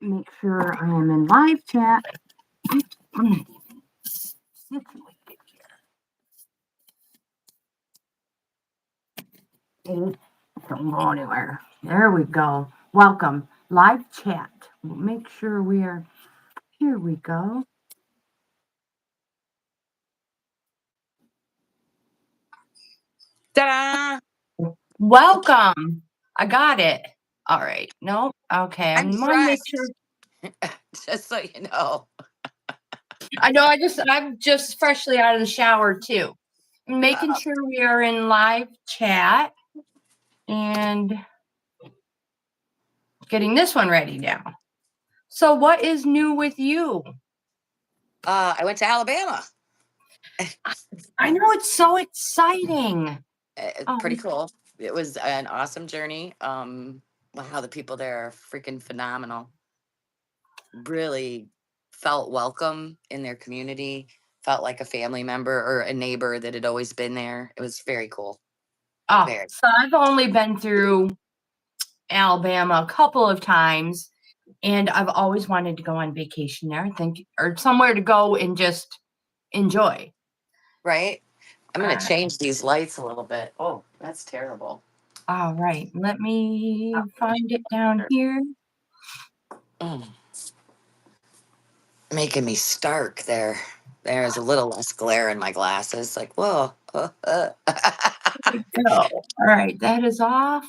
make sure I am in live chat. Don't go anywhere. There we go. Welcome. Live chat. We'll make sure we are. Here we go. Ta-da! Welcome. I got it. All right. No. Okay. I'm want to make stressed. sure. Just so you know. I know. I'm just freshly out of the shower too. Making sure we are in live chat and getting this one ready now. So, what is new with you? I went to Alabama. I know, it's so exciting. Pretty cool. It was an awesome journey. Wow, the people there are freaking phenomenal. Really felt welcome in their community. Felt like a family member or a neighbor that had always been there. It was very cool. So I've only been through Alabama a couple of times, and I've always wanted to go on vacation there, or somewhere to go and just enjoy. Right? I'm going to change these lights a little bit. Oh, that's terrible. All right. Let me find it down here. Making me stark there. There's a little less glare in my glasses. Like, whoa. There we go. All right. That is off.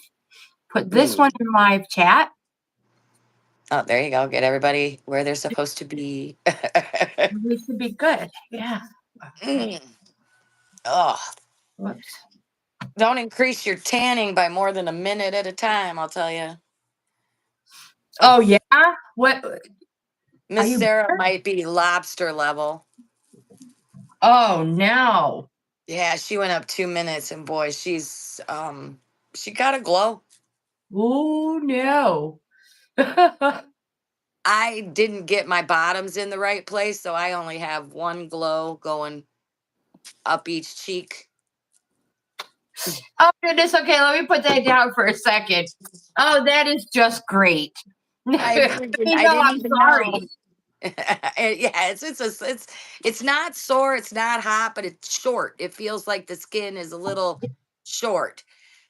Put this one in live chat. Oh, there you go. Get everybody where they're supposed to be. We should be good. Yeah. Oh. Whoops. Don't increase your tanning by more than a minute at a time, I'll tell you. Oh, yeah? What? Miss Sarah might be lobster level. Oh, no. Yeah, she went up 2 minutes, and boy, she got a glow. Oh, no. I didn't get my bottoms in the right place, so I only have one glow going up each cheek. Oh, goodness. Okay, let me put that down for a second. Oh, that is just great. I didn't even sorry. know. Yeah, it's not sore, it's not hot, but it's short. It feels like the skin is a little short.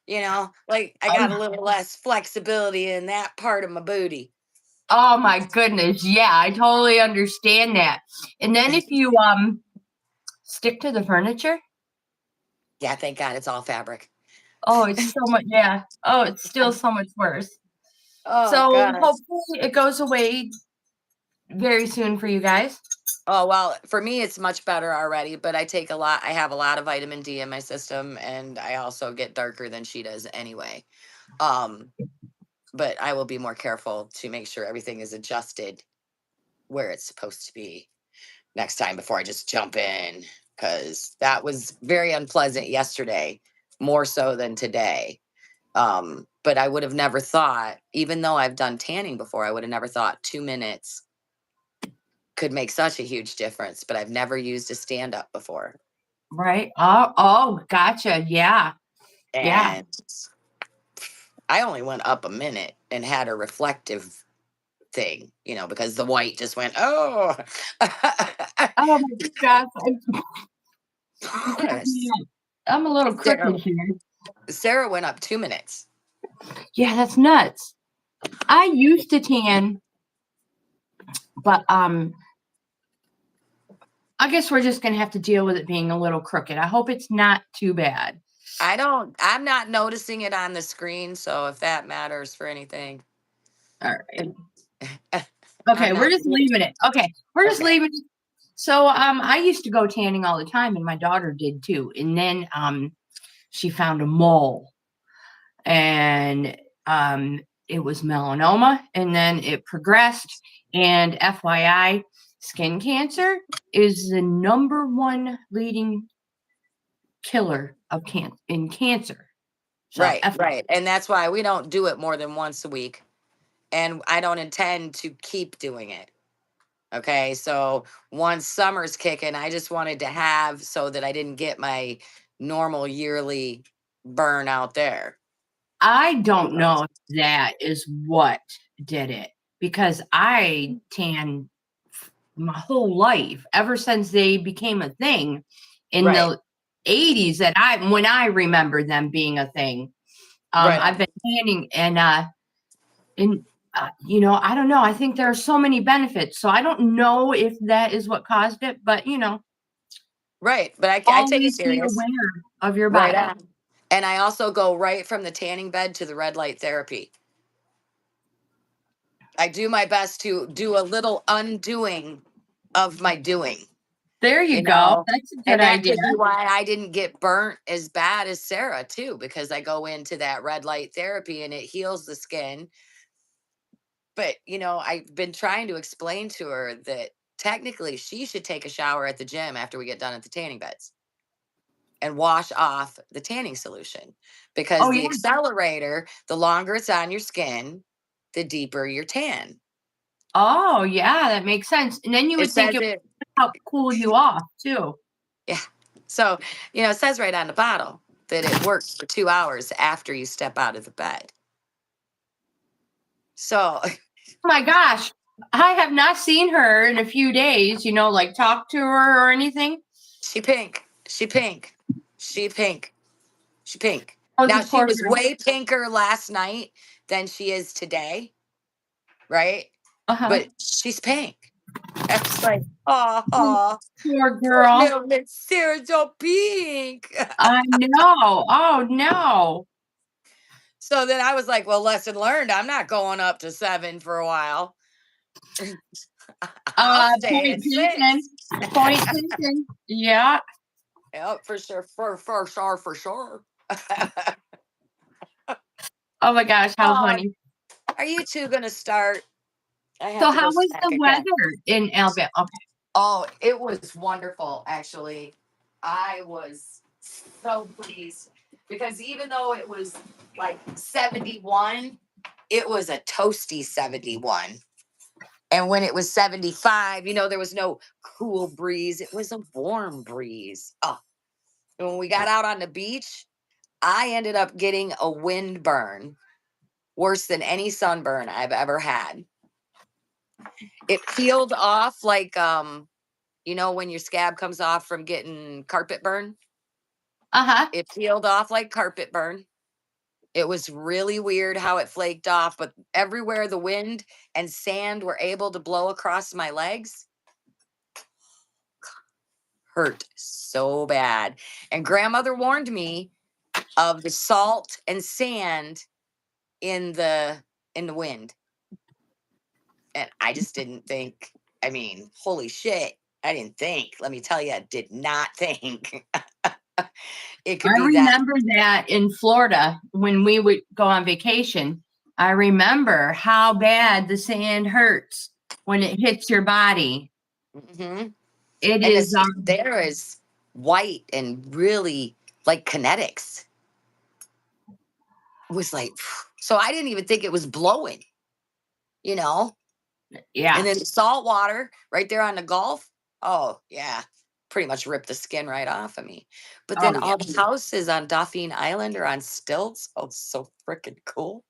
You know, like I got a little less flexibility in that part of my booty. Oh my goodness. Yeah, I totally understand that. And then if you stick to the furniture. Yeah, thank God it's all fabric. Oh, it's so much. Yeah. Oh, it's still so much worse. Oh, so gosh. Hopefully it goes away very soon for you guys. Oh, well, for me, it's much better already, but I have a lot of vitamin D in my system, and I also get darker than she does anyway. But I will be more careful to make sure everything is adjusted where it's supposed to be next time before I just jump in, because that was very unpleasant yesterday, more so than today. But I would have never thought, even though I've done tanning before, I would have never thought 2 minutes could make such a huge difference. But I've never used a stand up before. Right. Oh, gotcha. Yeah. And I only went up a minute and had a reflective thing, because the white just went, oh. Oh my gosh. I'm a little crooked here. Sarah went up 2 minutes. Yeah, that's nuts. I used to tan, but I guess we're just gonna have to deal with it being a little crooked. I hope it's not too bad. I'm not noticing it on the screen, so if that matters for anything. All right. Okay, we're just leaving it. Okay, we're just leaving it. So I used to go tanning all the time, and my daughter did too. And then she found a mole, and it was melanoma, and then it progressed. And FYI, skin cancer is the #1 leading killer of cancer. So, right. And that's why we don't do it more than once a week. And I don't intend to keep doing it. Okay. So once summer's kicking, I just wanted to have so that I didn't get my normal yearly burn out there. I don't know if that is what did it, because I tan my whole life ever since they became a thing in the 80s when I remember them being a thing. I've been tanning and you know, I don't know. I think there are so many benefits. So I don't know if that is what caused it, but you know. Right. But I take it Always be serious. aware of your Right body. on. And I also go right from the tanning bed to the red light therapy. I do my best to do a little undoing of my doing. There you You go. know, That's a good and that idea. could be why I didn't get burnt as bad as Sarah too, because I go into that red light therapy and it heals the skin. But you know, I've been trying to explain to her that technically she should take a shower at the gym after we get done at the tanning beds and wash off the tanning solution, because Oh, the yeah. accelerator, the longer it's on your skin, the deeper your tan. Oh, yeah, that makes sense. And then you It would think says it it, would help cool you off too. yeah. So, you know, it says right on the bottle that it works for 2 hours after you step out of the bed. So, Oh my gosh. I have not seen her in a few days, you know, like talk to her or anything. she pink, she pink, she pink, she pink. Oh, Now, the she poor was girl. way pinker last night than she is today, right? Uh-huh. But she's pink. It's like, Oh, oh, poor poor girl. little Miss Sarah's so pink. I know. Oh, no. So then I was like, well, lesson learned. I'm not going up to 7 for a while. I'll stay Point at taken. 6. Point taken. Yeah. Yep, for sure, for sure, for sure. Oh my gosh, how Oh, funny. are you two gonna start? I have So to how go was snack the again. weather in Alabama? Okay. Oh, it was wonderful, actually. I was so pleased because even though it was like 71, it was a toasty 71. And when it was 75, you know, there was no cool breeze. It was a warm breeze. Oh, and when we got out on the beach, I ended up getting a wind burn worse than any sunburn I've ever had. It peeled off like you know, when your scab comes off from getting carpet burn. Uh-huh. It peeled off like carpet burn. It was really weird how it flaked off, but everywhere the wind and sand were able to blow across my legs hurt so bad. And grandmother warned me of the salt and sand in the wind. And I just didn't think, I mean, holy shit. I didn't think. Let me tell you, I did not think it could I be that. remember that in Florida when we would go on vacation. I remember how bad the sand hurts when it hits your body. Mhm. It And the is skin there is white and really like kinetics. It was like, so I didn't even think it was blowing, you know? yeah. And then the salt water right there on the Gulf. Oh, yeah. Pretty much ripped the skin right off of me. But then Oh yeah. all the houses on Dauphine Island are on stilts. Oh, so freaking cool.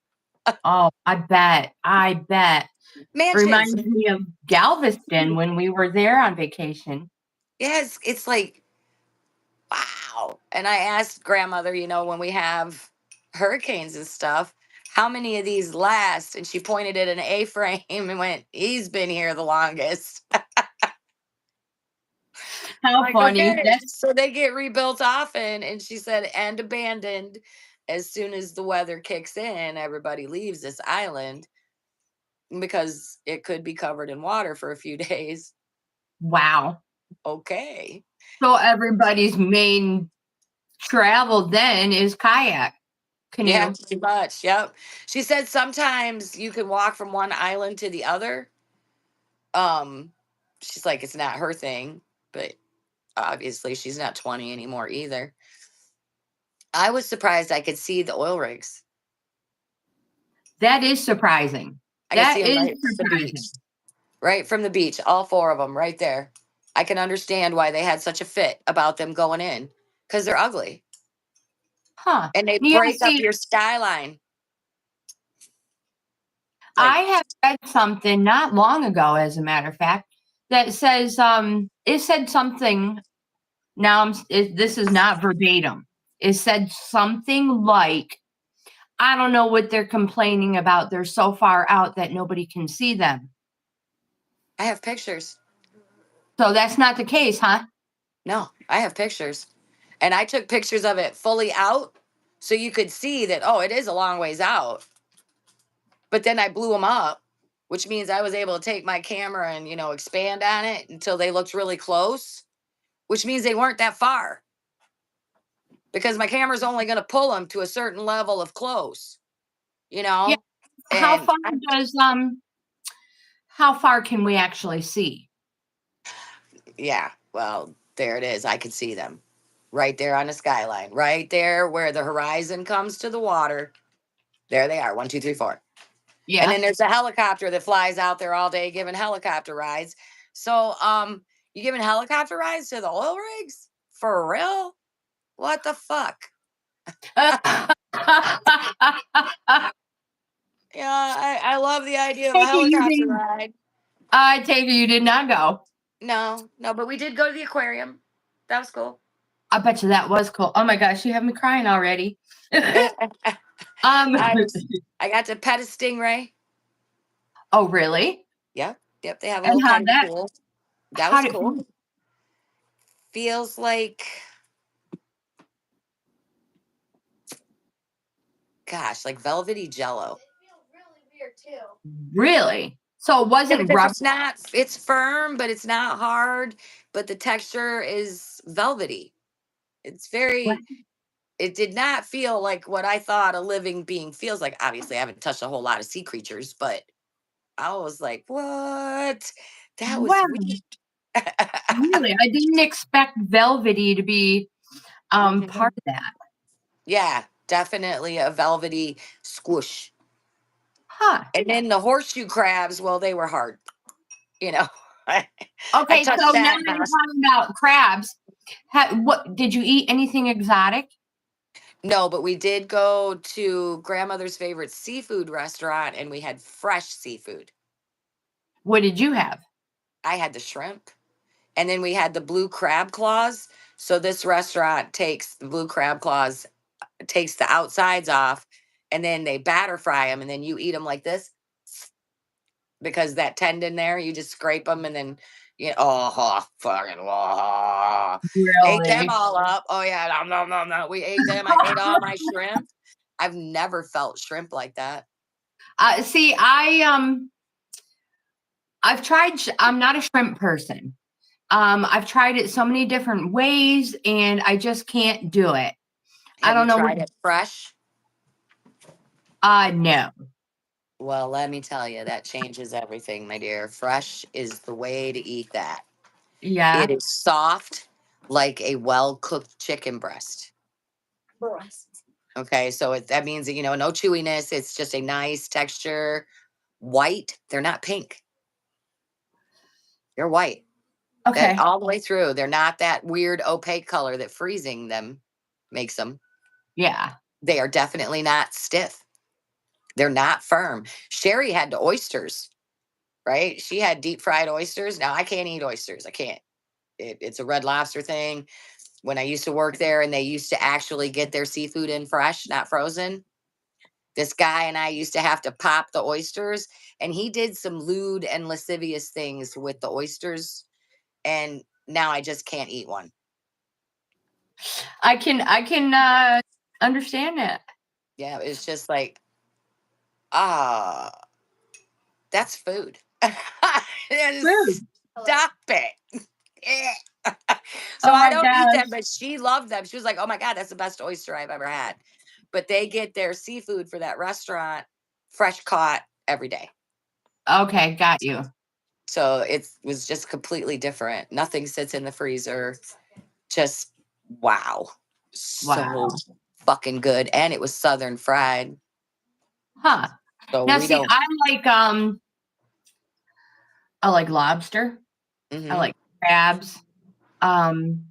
Oh, I bet. I bet. Mansions. Reminds me of Galveston when we were there on vacation. Yes, it's like, wow. And I asked grandmother, you know, when we have hurricanes and stuff, how many of these last? And she pointed at an A frame and went, he's been here the longest. How Like, funny. okay. That's So they get rebuilt often. And she said, and abandoned. As soon as the weather kicks in, everybody leaves this island because it could be covered in water for a few days. wow. Okay. So everybody's main travel then is kayak, Yeah, canoe. pretty much. Yep. She said sometimes you can walk from one island to the other. Um, she's like, it's not her thing, but obviously she's not 20 anymore either. I was surprised I could see the oil rigs. That is surprising. I could see That them is right from the beach. surprising. Right from the beach, all 4 of them right there. I can understand why they had such a fit about them going in because they're ugly Huh. and they Yeah, break up see, your skyline. I have read something not long ago, as a matter of fact, that says it said something. Now this is not verbatim. It said something like, I don't know what they're complaining about. They're so far out that nobody can see them. I have pictures. So that's not the case, huh? No, I have pictures. And I took pictures of it fully out so you could see that, oh, it is a long ways out. But then I blew them up, which means I was able to take my camera and, expand on it until they looked really close, which means they weren't that far because my camera's only going to pull them to a certain level of close, Yeah. How And far how far can we actually see? yeah, well, there it is. I could see them right there on the skyline, right there where the horizon comes to the water. There they are. 1, 2, 3, 4. And Yeah. then there's a helicopter that flies out there all day giving helicopter rides. So, you giving helicopter rides to the oil rigs? For real? What the fuck? Yeah, I love the idea of a Take it you helicopter didn't. ride. I take it you did not go. No, but we did go to the aquarium. That was cool. I bet you that was cool. Oh my gosh, you have me crying already. I got to pet a stingray. Oh really? Yep, they have a And little petting pool. That how was did cool. Feels like, gosh, like velvety jello. really? So it Yeah, wasn't because rubber. it's firm, but it's not hard. But the texture is velvety. It's it did not feel like what I thought a living being feels like. Obviously, I haven't touched a whole lot of sea creatures, but I was like, what? That was Wow, weird. really? I didn't expect velvety to be Mhm. part of that. Yeah, definitely a velvety squish. Huh. And then the horseshoe crabs, well, they were hard. You know, I, I Okay, touched so now that. that you're talking about crabs, what did you eat anything exotic? No, but we did go to grandmother's favorite seafood restaurant and we had fresh seafood. What did you have? I had the shrimp and then we had the blue crab claws. So this restaurant takes the blue crab claws, takes the outsides off, and then they batter fry them and then you eat them like this because that tendon there, you just scrape them and then fucking ate them Really? all up. Oh yeah, nom, nom, nom, nom. We ate them. I ate all my shrimp. I've never felt shrimp like that. See, I've tried. I'm not a shrimp person. I've tried it so many different ways, and I just can't do it. I Have you don't know what. tried it fresh? No. Well, let me tell you, that changes everything, my dear. Fresh is the way to eat that. It Yeah. is soft like a well cooked chicken breast. Okay, so that means that, no chewiness. It's just a nice texture. White, they're not pink. They're white. That Okay. all the way through. They're not that weird opaque color that freezing them makes them. Yeah. They are definitely not stiff. They're not firm. Sherry had the oysters, right? She had deep fried oysters. Now I can't eat oysters. I can't. It's a Red Lobster thing. When I used to work there and they used to actually get their seafood in fresh, not frozen, this guy and I used to have to pop the oysters, and he did some lewd and lascivious things with the oysters. And now I just can't eat one. I can understand that. Yeah, it's just like, ah, that's food. Food. Just stop it. So Oh I my don't eat gosh. them, but she loved them. She was like, "Oh my god, that's the best oyster I've ever had." But they get their seafood for that restaurant fresh caught every day. Okay, got you. So it was just completely different. Nothing sits in the freezer. Just wow. So Wow. fucking good. And it was southern fried. Huh. So Now we see, don't like I like lobster. I mhm. like crabs. Um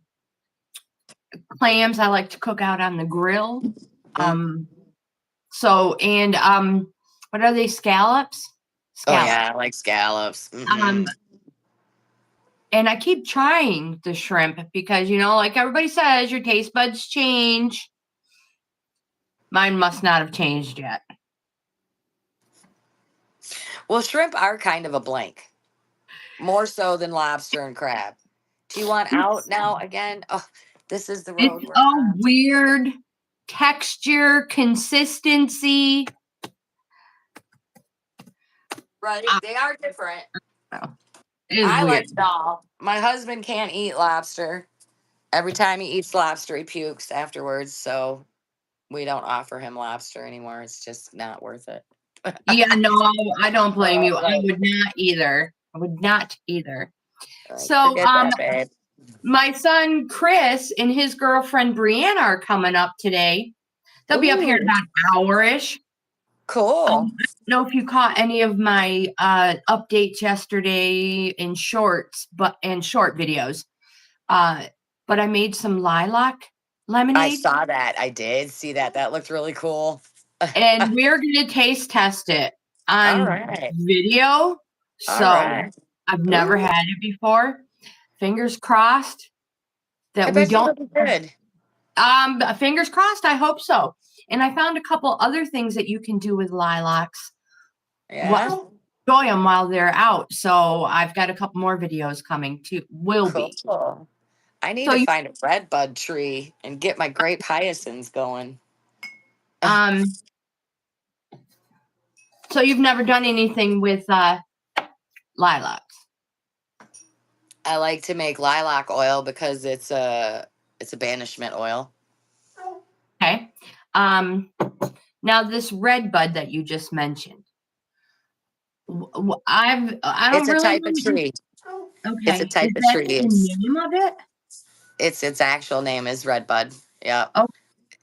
Clams I like to cook out on the grill. Mm. So and what are they, scallops? Oh scallop. yeah, I like scallops. Um, and I keep trying the shrimp because, like everybody says, your taste buds change. Mine must not have changed yet. Well, shrimp are kind of a blank, more so than lobster and crab. Do you want out now again? Oh, this is the road It's we're a on. weird texture, consistency. Right, they are different. It is I weird. like it all. My husband can't eat lobster. Every time he eats lobster, he pukes afterwards. So we don't offer him lobster anymore. It's just not worth it. Yeah, no, I don't blame you. I Right. would not either. I would not either. Like, So, forget that, babe. my son Chris and his girlfriend Brianna are coming up today. They'll be up here in Ooh, about an hour-ish. I cool. don't know if you caught any of my updates yesterday in shorts, and short videos. But I made some lilac I lemonade, saw that. I did see that. That looked really cool. and we're gonna taste test it All on right. video. All So right. I've never Ooh, had it before. Fingers crossed I that we bet you don't. it'll be good. Fingers crossed. I hope so. And I found a couple other things that you can do with lilacs. Yeah. Enjoy them while they're out. So I've got a couple more videos coming too. Will be. Cool. I need So to you, find a red bud tree and get my grape hyacinths going. um, so you've never done anything with lilacs. I like to make lilac oil because it's a banishment oil. Okay. Now this red bud that you just mentioned, I It's don't a really type of know. tree. It's a Okay, type is of that tree. the name of it? Its actual name is red bud. Yeah. Oh,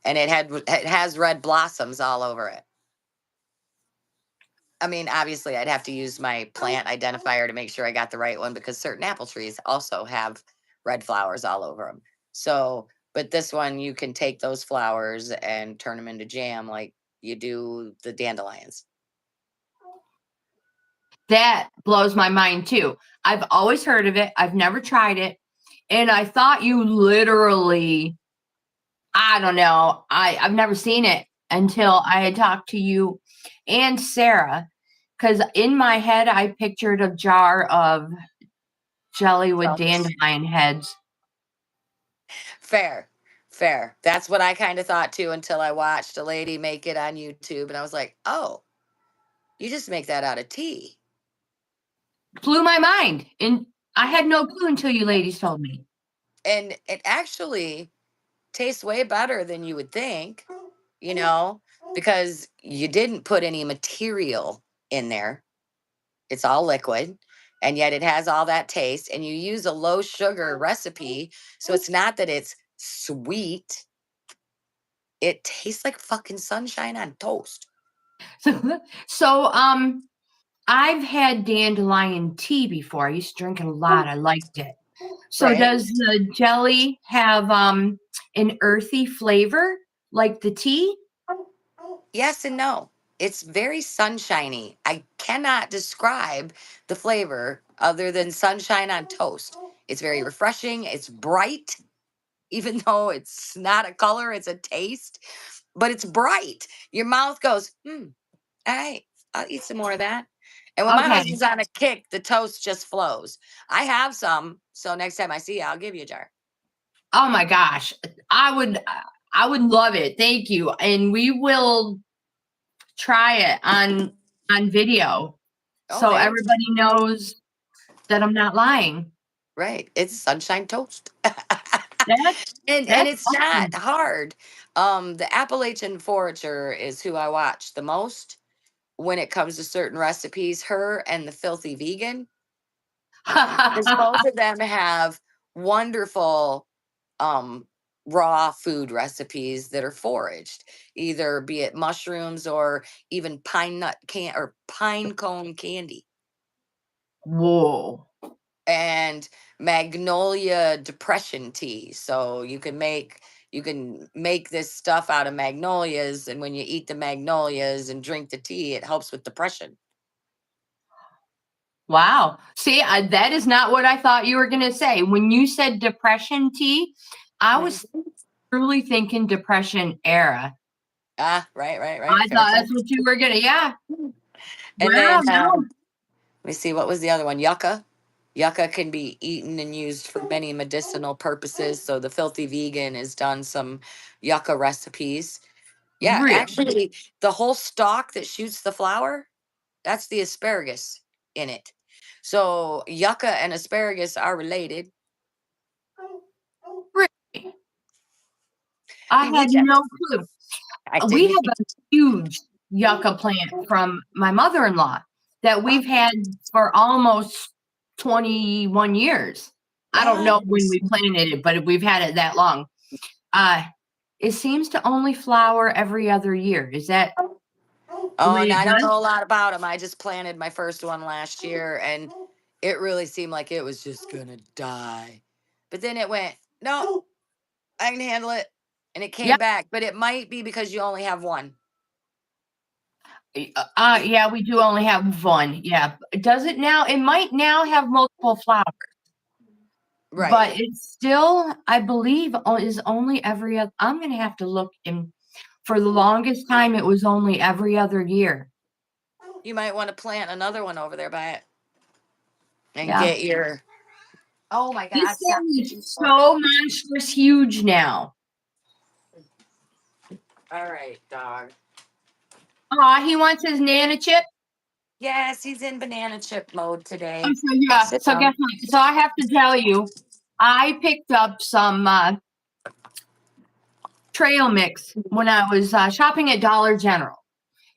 And it has red blossoms all over it. I mean, obviously, I'd have to use my plant identifier to make sure I got the right one because certain apple trees also have red flowers all over them. So, but this one, you can take those flowers and turn them into jam like you do the dandelions. that blows my mind too. I've always heard of it. I've never tried it, and I thought you literally. I don't know. I've never seen it until I had talked to you and Sarah, because in my head I pictured a jar of jelly with So, dandelion heads. fair, fair. That's what I kind of thought too until I watched a lady make it on YouTube and I was like, oh, you just make that out of tea. Blew my mind, and I had no clue until you ladies told me. And it actually tastes way better than you would think, you know, because you didn't put any material in there. It's all liquid, and yet it has all that taste. And you use a low sugar recipe. So it's not that it's sweet, it tastes like fucking sunshine on toast. So, I've had dandelion tea before. I used to drink it a lot. I liked it. So Right? does the jelly have an earthy flavor like the tea? Yes and no. It's very sunshiny. I cannot describe the flavor other than sunshine on toast. It's very refreshing. It's bright, even though it's not a color, it's a taste, but it's bright. Your mouth goes, all right, I'll eat some more of that. And when my Okay. husband's on a kick, the toast just flows. I have some, so next time I see you, I'll give you a jar. Oh my gosh. I would love it. Thank you. And we will try it on video Oh, so baby. everybody knows that I'm not lying. Right. It's sunshine toast. That's And that's it's not awesome. hard. The Appalachian Forager is who I watch the most when it comes to certain recipes. Her and the Filthy Vegan, because both of them have wonderful um raw food recipes that are foraged, either be it mushrooms or even pine cone candy Whoa. and magnolia depression tea. So you can make this stuff out of magnolias, and when you eat the magnolias and drink the tea, it helps with depression. Wow. See, that is not what I thought you were going to say. When you said depression tea, I was truly thinking depression era. Right. I Fair thought point. that's what you were going to, yeah. And Wow, then no. let me see, what was the other one? Yucca. Yucca can be eaten and used for many medicinal purposes. So the Filthy Vegan has done some yucca recipes. Yeah, Real. actually, the whole stalk that shoots the flower, that's the asparagus in it. So yucca and asparagus are related. Really? I You had get that. no clue. I We didn't. have a huge yucca plant from my mother-in-law that we've had for almost 21 years. I don't know when we planted it, but we've had it that long. It seems to only flower every other year. Is that the Oh, way and it I don't does? know a lot about them. I just planted my first one last year, and it really seemed like it was just gonna die. But then it went, no, I can handle it, and it Yeah. came back. But it might be because you only have one. Yeah, we do only have one. Yeah. Does it now? It might now have multiple flowers, Right. but it's still, I believe, is only every other. I'm going to have to look in. For the longest time, it was only every other year. You might want to plant another one over there by it and Yeah. get your. Oh my This God! Stop. thing is so monstrous huge now. All right, dog. Aw, he wants his Nana chip. Yes, he's in banana chip mode today. Oh, so yeah. Sit So down. guess what? So I have to tell you, I picked up some trail mix when I was shopping at Dollar General,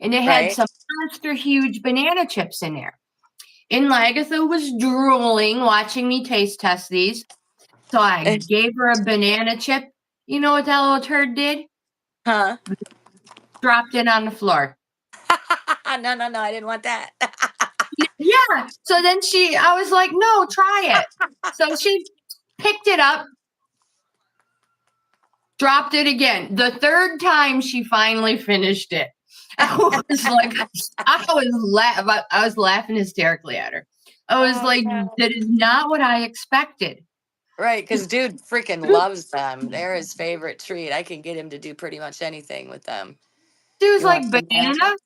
and it had Right. some monster huge banana chips in there. And Lagatha was drooling, watching me taste test these. So I gave her a banana chip. You know what that little turd did? Huh? Dropped it on the floor. No, I didn't want that. Yeah. So then I was like, no, try it. So she picked it up, dropped it again. The third time she finally finished it. I was like, I was laughing hysterically at her. I was Oh, like, no. that is not what I expected. Right, because dude freaking loves them. They're his favorite treat. I can get him to do pretty much anything with them. She was You want like, some banana?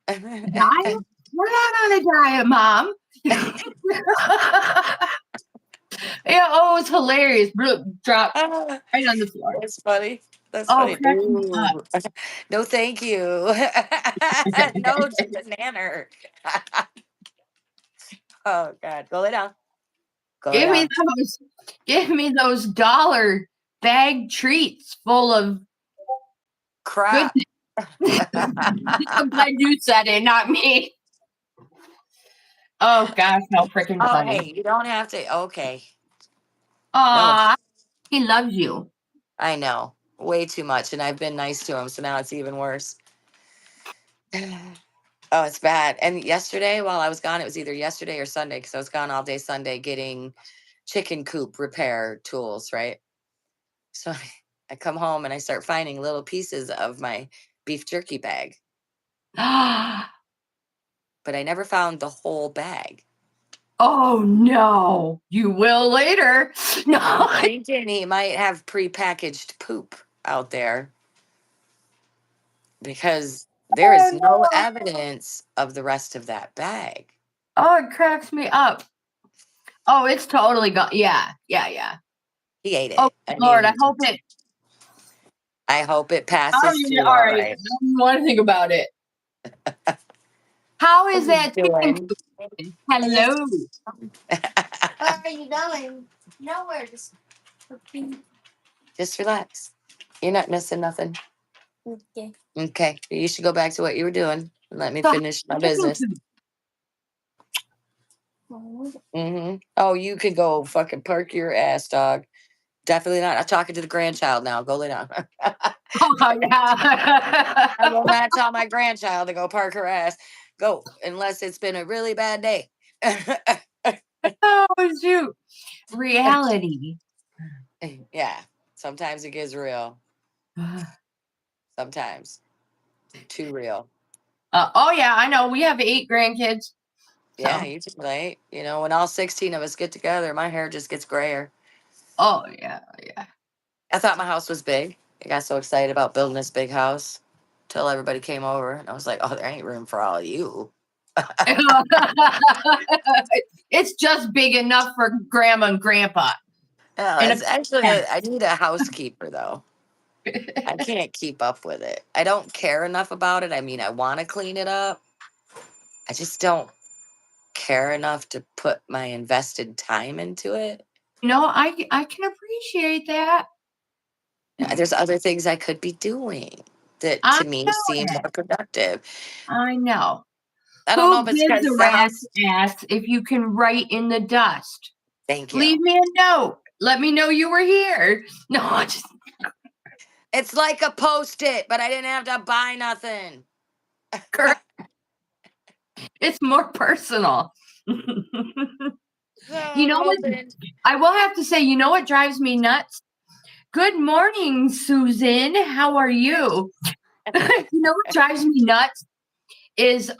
banana? Diet? We're not on a diet, Mom. Yeah, oh, it's hilarious. Drop Ah, right on the floor. that's funny. That's Oh, funny. crack me up. Ooh. No, thank you. No, to banana. Oh God, go lay down. Go lay Give me down. those, give me those dollar bag treats full of Crap. goodness. I'm glad you said it, not me. Oh gosh, how freaking Oh, funny. hey, you don't have to. Okay. No, Aw, he loves you. I know. Way too much. And I've been nice to him. So now it's even worse. Oh, it's bad. And yesterday, while I was gone, it was either yesterday or Sunday because I was gone all day Sunday getting chicken coop repair tools, right? So I come home and I start finding little pieces of my beef jerky bag, but I never found the whole bag. Oh no, you will later. No. I'm thinking he might have prepackaged poop out there because there is Oh no no. evidence of the rest of that bag. Oh, it cracks me up. Oh, it's totally gone. Yeah. He ate Oh it. I knew Lord, he did. I hope it I don't passes even, through all all right. I right. don't even want to think about it. How What is are you that chicken doing? coop? Hello. Where are you going? Nowhere. Just Just relax. You're not missing nothing. okay. Okay. You should go back to what you were doing and let me So finish my chicken business. coop. Oh, you could go fucking park your ass, dog. Definitely not. I'm talking to the grandchild now. Go lay down. Oh yeah. I will not tell my grandchild to go park her ass. Go, unless it's been a really bad day. Oh shoot. Reality. Yeah. Sometimes it gets real. Sometimes. Too real. Oh yeah, I know. We have 8 grandkids. Yeah, So, you too late. You know, when all 16 of us get together, my hair just gets grayer. oh yeah, yeah. I thought my house was big. I got so excited about building this big house till everybody came over, and I was like, "Oh, there ain't room for all of you." It's just big enough for grandma and grandpa. No, And it's actually I need a housekeeper though. I can't keep up with it. I don't care enough about it. I mean, I want to clean it up. I just don't care enough to put my invested time into it. I can appreciate that. There's other things I could be doing that I to me know seem it. more productive. I know. I don't know Who if it's gives because a the rat's house. ass if you can write in the dust? Thank you. Leave me a note. Let me know you were here. No, It's like a post-it, but I didn't have to buy nothing. correct. It's more personal. So You I'm know what? hoping. I will have to say, you know what drives me nuts? Good morning, Susan. How are you? You know what drives me nuts is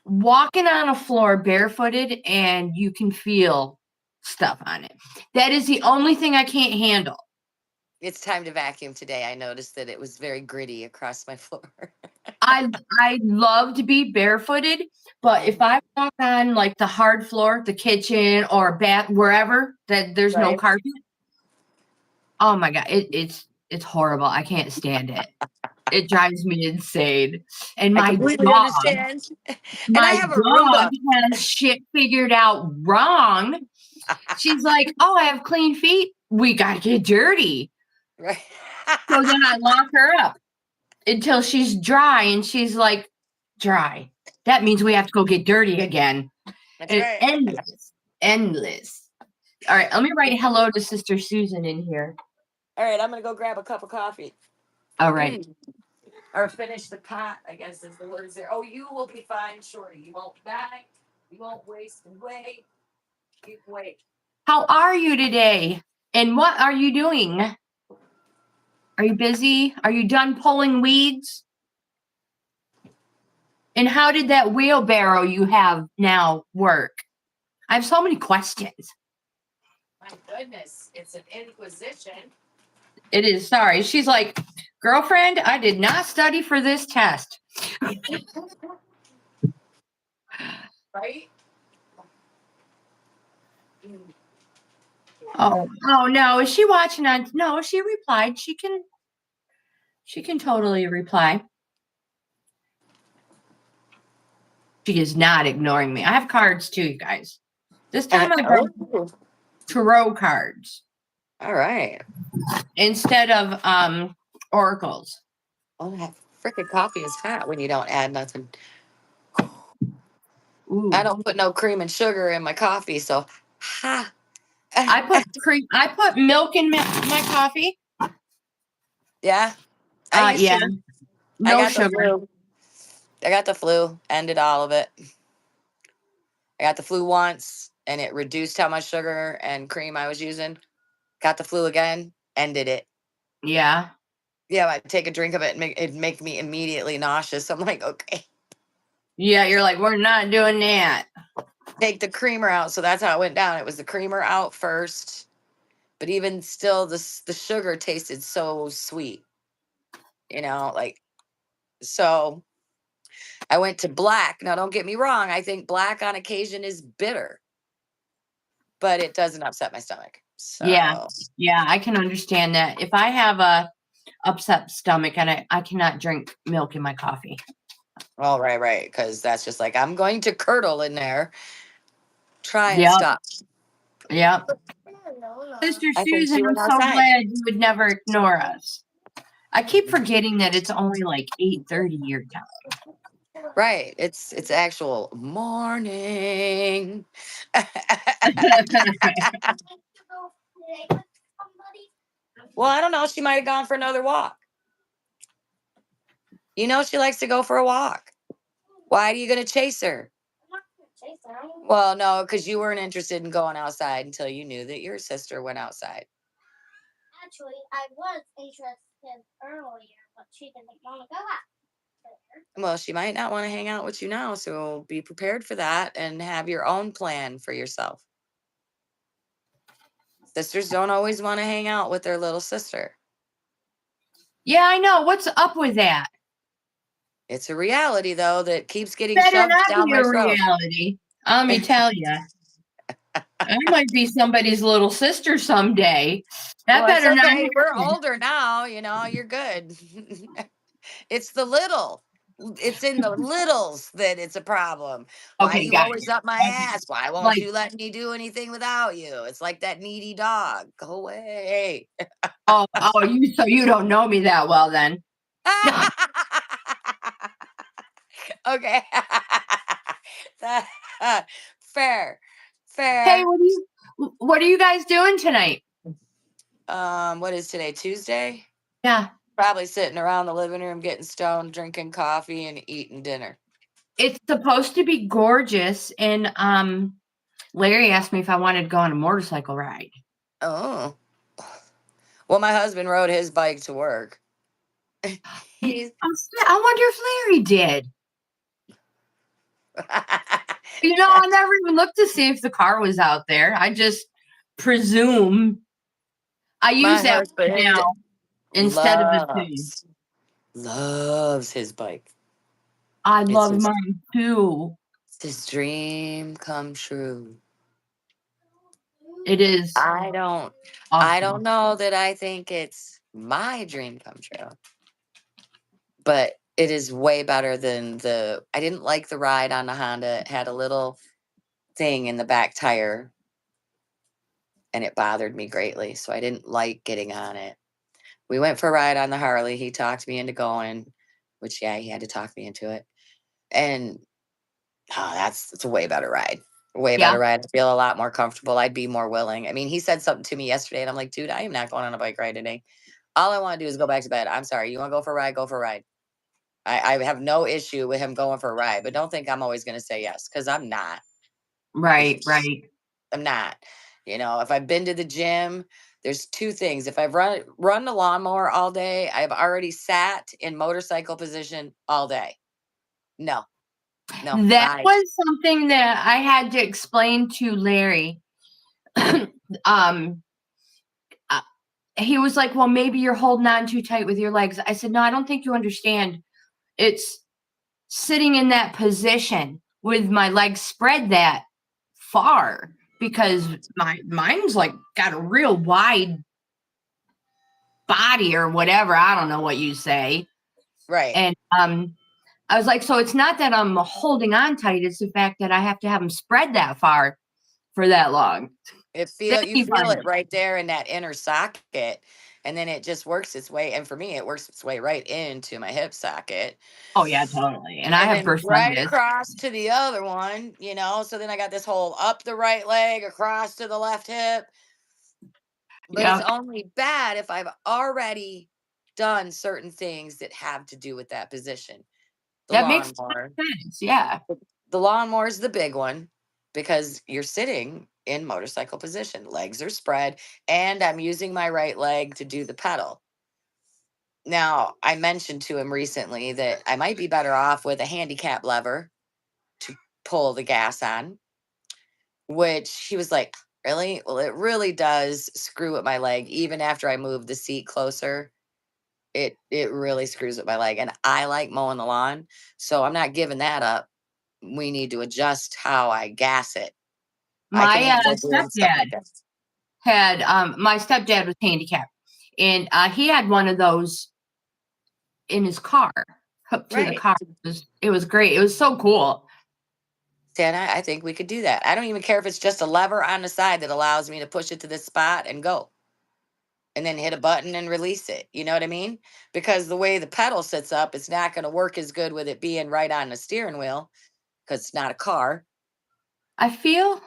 walking on a floor barefooted and you can feel stuff on it. That is the only thing I can't handle. It's time to vacuum today. I noticed that it was very gritty across my floor. I love to be barefooted, but if I walk on like the hard floor, the kitchen or bath, wherever that there's no Right. carpet, oh my god, it's horrible. I can't stand it. It drives me insane. And I completely understand. And I my have a dog Roomba. has shit figured out wrong. She's like, "Oh, I have clean feet. We gotta get dirty." Right. So then I lock her up until she's dry, and she's like, "Dry. That means we have to go get dirty again." That's And right. endless, endless. All right, let me write hello to Sister Susan in here. All right, I'm gonna go grab a cup of coffee. All right. Or finish the pot, I guess is the words there. Oh, you will be fine, Shorty. You won't die. You won't waste away. You wait. How are you today? And what are you doing? Are you busy? Are you done pulling weeds? And how did that wheelbarrow you have now work? I have so many questions. My goodness, it's an inquisition. It is. Sorry. She's like, girlfriend, I did not study for this test. Right? Oh no. Is she watching on? No, she replied. She can totally reply. She is not ignoring me. I have cards too, you guys. This time I brought Oh, tarot cards all right. instead of oracles. Oh, that freaking coffee is hot when you don't add nothing. Ooh. I don't put no cream and sugar in my coffee, so ha. I put cream. I put milk in my coffee. Yeah, I used Yeah, to. I no got the sugar. flu. I got the flu. Ended all of it. I got the flu once, and it reduced how much sugar and cream I was using. Got the flu again. Ended it. Yeah. Yeah, I'd take a drink of it and it'd make me immediately nauseous. I'm like, okay, Yeah, you're like, we're not doing that. take the creamer out. So that's how it went down. It was the creamer out first, but even still, the sugar tasted so sweet. Like so. I went to black. Now, don't get me wrong. I think black on occasion is bitter, but it doesn't upset my stomach. Yeah. So, Yeah, I can understand that. If I have a upset stomach and I cannot drink milk in my coffee. all right, because that's just like I'm going to curdle in there. Try and Yep. stop. Yep. No. Sister I think Susan, she I'm went so outside. glad you would never ignore us. I keep forgetting that it's only like 8:30 your time. Right. It's actual morning. Well, I don't know. She might have gone for another walk. She likes to go for a walk. Why are you going to chase her? Well, no, because you weren't interested in going outside until you knew that your sister went outside. Actually, I was interested earlier, but she didn't want to go out. Well, she might not want to hang out with you now, so be prepared for that and have your own plan for yourself. Sisters don't always want to hang out with their little sister. Yeah, I know. What's up with that? It's a reality, though, that keeps getting Better shoved not down be my a throat. reality. Let me tell you. I might be somebody's little sister someday. That Well, it's better not okay. We're happen. older now, you're good. It's the little. It's in the littles that it's a problem. Why Okay, you guys. always up my Okay. ass? Why won't Like, you let me do anything without you? It's like that needy dog. Go away. so you don't know me that well then. Okay. Fair. Hey, Fair. what are you guys doing tonight? What is today? Tuesday? Yeah. Probably sitting around the living room getting stoned, drinking coffee, and eating dinner. It's supposed to be gorgeous, and Larry asked me if I wanted to go on a motorcycle ride. Oh. Well, my husband rode his bike to work. He's I wonder if Larry did. I never even looked to see if the car was out there. I just presume. I use my that one husband now instead of the two. loves his bike. I It's love mine too. his dream come true. It is I don't awesome. know that I think it's my dream come true. But it is way better than I didn't like the ride on the Honda. It had a little thing in the back tire and it bothered me greatly. So I didn't like getting on it. We went for a ride on the Harley. He talked me into going, which, yeah, he had to talk me into it. And it's a way better ride. Way Yeah, better ride. I feel a lot more comfortable. I'd be more willing. I mean, he said something to me yesterday, and I'm like, dude, I am not going on a bike ride today. All I want to do is go back to bed. I'm sorry. You want to go for a ride? Go for a ride. I have no issue with him going for a ride, but don't think I'm always going to say yes, because I'm not. right. I'm not. If I've been to the gym, there's two things. If I've run the lawnmower all day, I've already sat in motorcycle position all day. No, That bye. was something that I had to explain to Larry. He was like, well, maybe you're holding on too tight with your legs. I said, no, I don't think you understand. It's sitting in that position with my legs spread that far because mine's like got a real wide body or whatever. I don't know what you say. Right. And I was like, so it's not that I'm holding on tight. It's the fact that I have to have them spread that far for that long. You feel it right there in that inner socket, and then it just works its way. And for me, it works its way right into my hip socket. Oh yeah, totally. And I have then right bursitis. across to the other one, so then I got this whole up the right leg, across to the left hip. But it's only bad if I've already done certain things that have to do with that position. That makes sense. Yeah. The lawnmower is the big one because you're sitting in motorcycle position. Legs are spread, and I'm using my right leg to do the pedal. Now, I mentioned to him recently that I might be better off with a handicap lever to pull the gas on, which he was like, really? Well, it really does screw with my leg. Even after I move the seat closer, it really screws with my leg. And I like mowing the lawn, so I'm not giving that up. We need to adjust how I gas it. My stepdad was handicapped, and he had one of those in his car, hooked to the car. It was great. It was so cool. Dan, I think we could do that. I don't even care if it's just a lever on the side that allows me to push it to this spot and go. And then hit a button and release it. You know what I mean? Because the way the pedal sits up, it's not going to work as good with it being right on the steering wheel because it's not a car. I don't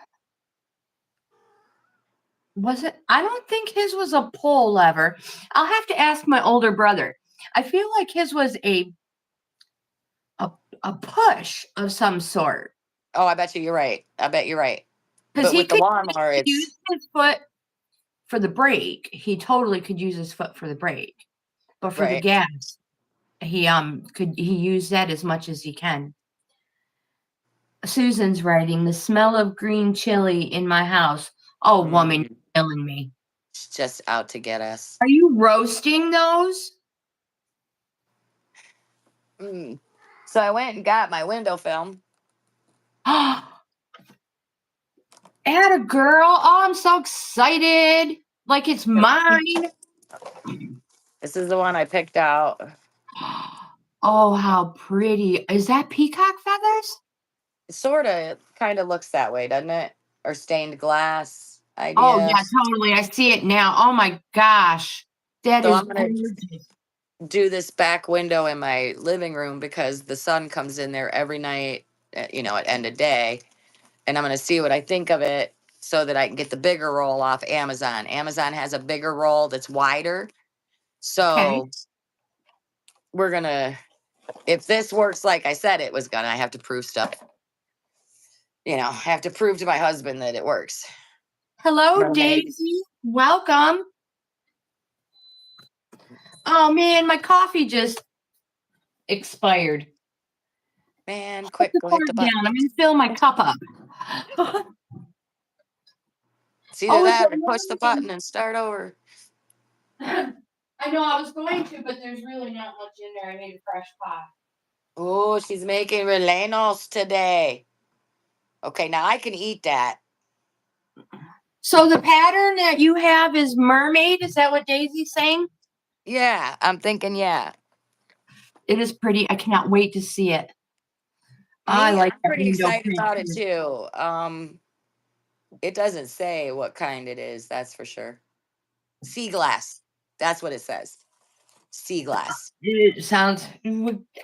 think his was a pull lever. I'll have to ask my older brother. I feel like his was a push of some sort. Oh, I bet you're right. I bet you're right. Because with the lawnmower, use his foot for the brake. He totally could use his foot for the brake. But for the gas, Could he use that as much as he can. Susan's writing, the smell of green chili in my house. Oh, woman, you're killing me. It's just out to get us. Are you roasting those? So I went and got my window film. Atta girl. Oh, I'm so excited. Like it's mine. This is the one I picked out. Oh, how pretty. Is that peacock feathers? It sort of kind of looks that way, doesn't it? Or stained glass idea. Oh, yeah, totally. I see it now. Oh, my gosh. That So is I'm going to do this back window in my living room because the sun comes in there every night, at end of day. And I'm going to see what I think of it so that I can get the bigger roll off Amazon. Amazon has a bigger roll that's wider. So we're going to, if this works like I said it was going to, I have to prove stuff. I have to prove to my husband that it works. Hello, Daisy. Welcome. Oh, man, my coffee just expired. Man, quick, go hit the button. I'm going to fill my cup up. It's either that or push the button and start over. I know I was going to, but there's really not much in there. I made a fresh pot. Oh, she's making rellenos today. Okay, now I can eat that. So the pattern that you have is mermaid. Is that what Daisy's saying? Yeah, I'm thinking, yeah. It is pretty. I cannot wait to see it. I'm pretty excited about it too. It doesn't say what kind it is, that's for sure. Sea glass. That's what it says. Sea glass. It sounds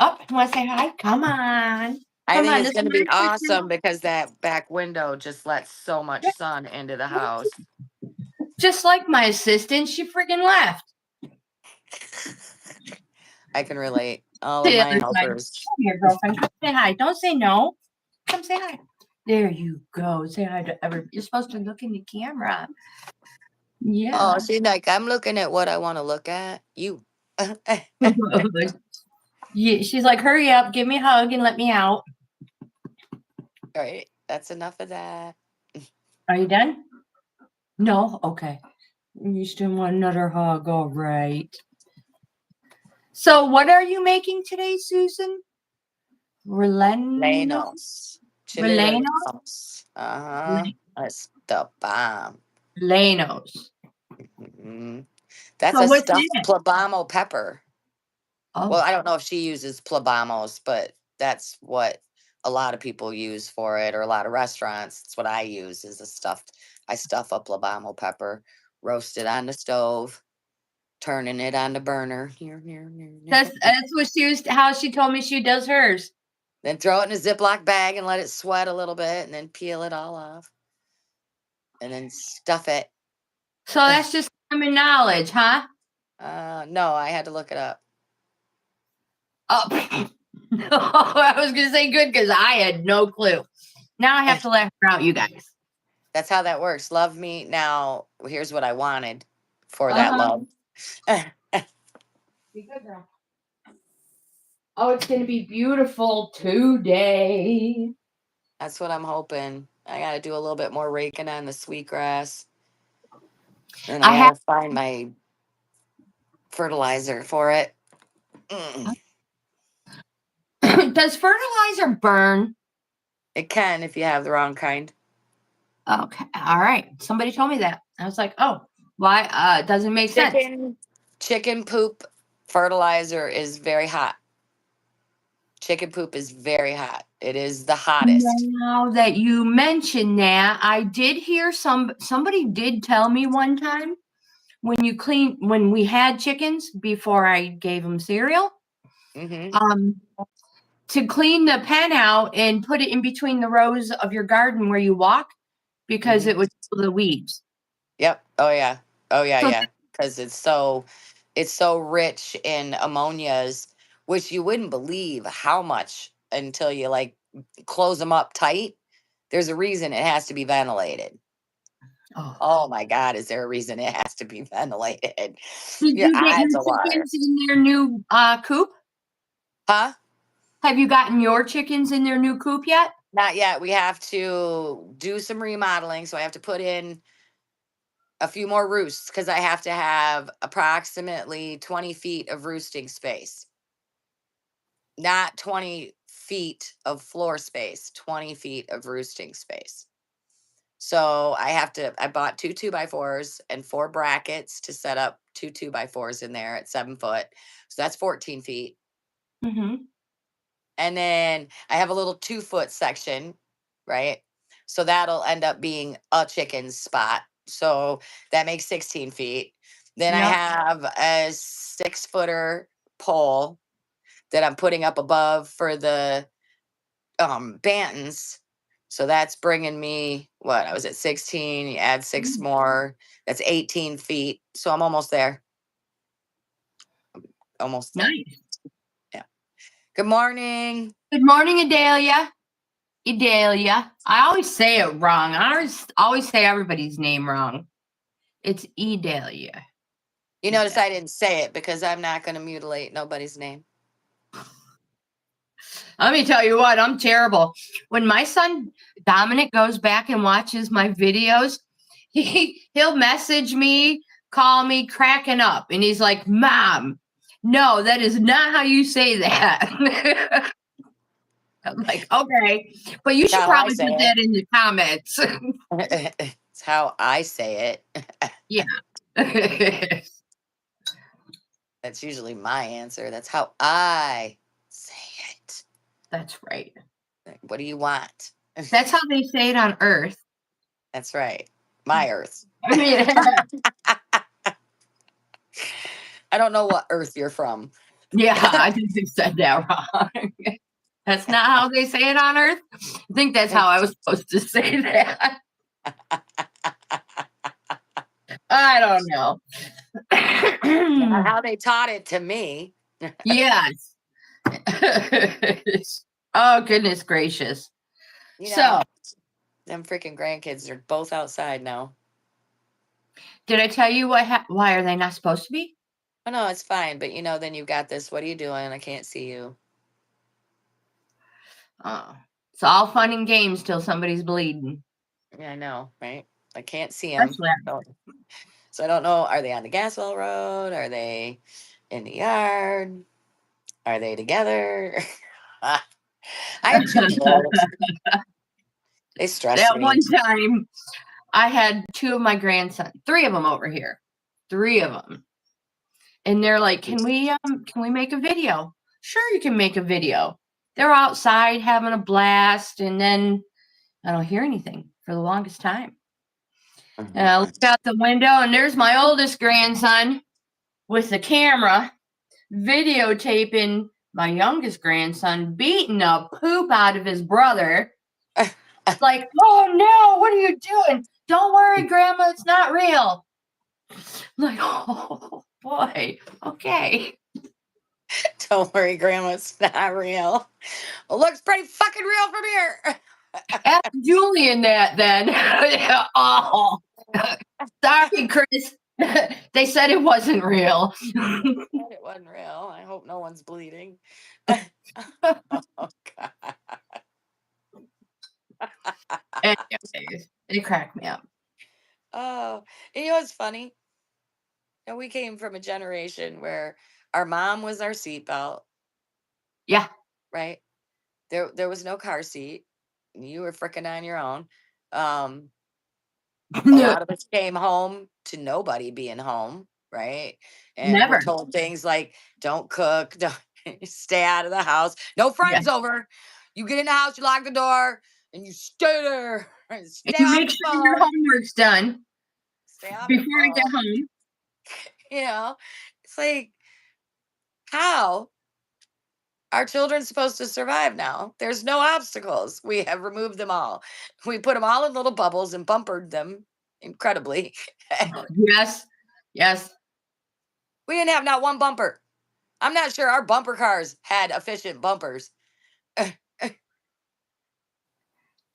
up. Want to say hi? Come on. I think it's going to be awesome because that back window just lets so much sun into the house. Just like my assistant, she freaking left. I can relate. All of my helpers. Come here, girlfriend. Come say hi. Don't say no. Come say hi. There you go. Say hi to everybody. You're supposed to look in the camera. Yeah. Oh, she's like, I'm looking at what I want to look at. You. Yeah, she's like, hurry up, give me a hug and let me out. All right. That's enough of that. Are you done? No? Okay. You still want another hug. All right. So what are you making today, Susan? Rellenos. Rellenos? Uh-huh. That's the bomb. Rellenos. That's so a stuffed plebamo pepper. Oh. Well, I don't know if she uses plebamos, but that's what a lot of people use for it, or a lot of restaurants. It's what I use is I stuff a plebamo pepper, roast it on the stove, turning it on the burner. That's how she told me she does hers. Then throw it in a Ziploc bag and let it sweat a little bit, and then peel it all off. And then stuff it. So that's just common knowledge, huh? No, I had to look it up. Oh, I was going to say good because I had no clue. Now I have to let her out, you guys. That's how that works. Love me. Now, here's what I wanted for that love. Be good, girl. Oh, it's going to be beautiful today. That's what I'm hoping. I got to do a little bit more raking on the sweetgrass. And I got to find my fertilizer for it. Does fertilizer burn? It can if you have the wrong kind. Okay. All right. Somebody told me that. I was like, oh, why? It doesn't make sense. Chicken poop fertilizer is very hot. Chicken poop is very hot. It is the hottest. Now that you mention that, I did hear somebody did tell me one time when we had chickens before I gave them cereal, to clean the pen out and put it in between the rows of your garden where you walk because it would kill the weeds. Yep. Oh yeah. Oh yeah. Yeah. Because it's so rich in ammonias, which you wouldn't believe how much until you close them up tight. There's a reason it has to be ventilated. Oh my God, is there a reason it has to be ventilated? Did you get your chickens in their new coop? Huh? Have you gotten your chickens in their new coop yet? Not yet. We have to do some remodeling. So I have to put in a few more roosts because I have to have approximately 20 feet of roosting space. Not 20 feet of floor space, 20 feet of roosting space. So I bought 2 2x4s and 4 brackets to set up 2 2x4s in there at 7 foot. So that's 14 feet. Mm-hmm. And then I have a little 2-foot section, right? So that'll end up being a chicken spot. So that makes 16 feet. Then I Yep. have a 6-footer pole that I'm putting up above for the bantams. So that's bringing me what? I was at 16. You add 6 more. That's 18 feet. So I'm almost there. Almost there. Nice. Yeah. Good morning. Good morning, Adalia. Idalia. I always say it wrong. I always say everybody's name wrong. It's Idalia. You notice I didn't say it because I'm not going to mutilate nobody's name. Let me tell you what, I'm terrible. When my son Dominic goes back and watches my videos, he'll message me, call me, cracking up, and he's like, "Mom, no, that is not how you say that." I'm like, okay, but you should How I probably say put it. that in the comments. It's how I say it. Yeah. That's usually my answer. That's how I say it. That's right. What do you want? That's how they say it on Earth. That's right. My Earth. I mean, I don't know what Earth you're from. yeah, I think they said that wrong. That's not how they say it on Earth. I think that's how I was supposed to say that. I don't know. Not how they taught it to me. Yes. Oh, goodness gracious. You So, know, them freaking grandkids are both outside now. did I tell you why are they not supposed to be? Oh, no, it's fine. But, then you've got this. What are you doing? I can't see you. Oh, it's all fun and games till somebody's bleeding. Yeah, I know, right? I can't see That's them. So I don't know. Are they on the Gaswell Road? Are they in the yard? Are they together? I have children. They stress that me. one time I had 2 of my grandsons, 3 of them over here. 3 of them. And they're like, can we make a video? Sure, you can make a video. They're outside having a blast, and then I don't hear anything for the longest time. And I look out the window, and there's my oldest grandson with the camera videotaping my youngest grandson beating the poop out of his brother. Like, oh no, what are you doing? Don't worry, Grandma, it's not real. I'm like, oh boy, okay. Don't worry, Grandma, it's not real. Well, looks pretty fucking real from here. Ask Julian that then. Oh, sorry, Chris. They said it wasn't real. It wasn't real. I hope no one's bleeding. Oh, God. Anyways, it cracked me up. Oh, and you know what's funny? And we came from a generation where our mom was our seatbelt, Yeah. right? There was no car seat. You were freaking on your own. A lot of us came home to nobody being home, right? And we're Never. told things like, don't cook, don't stay out of the house, no friends over. You get in the house, you lock the door, and you stay there. And stay And off make the sure your phone. homework's done Stay off the before I get phone. home. It's like, how are children supposed to survive now? There's no obstacles. We have removed them all. We put them all in little bubbles and bumpered them incredibly. Yes. Yes. We didn't have not one bumper. I'm not sure our bumper cars had efficient bumpers.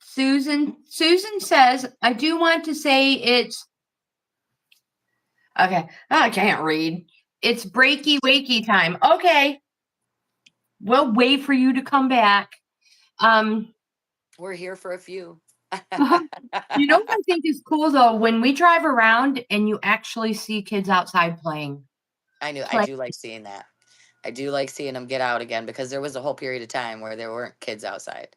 Susan says, I do want to say it's okay. Oh, I can't read. It's breaky wakey time. Okay. we'll wait for you to come back. We're here for a few. You know what I think is cool though? When we drive around and you actually see kids outside playing. I Play. do like seeing that. I do like seeing them get out again because there was a whole period of time where there weren't kids outside.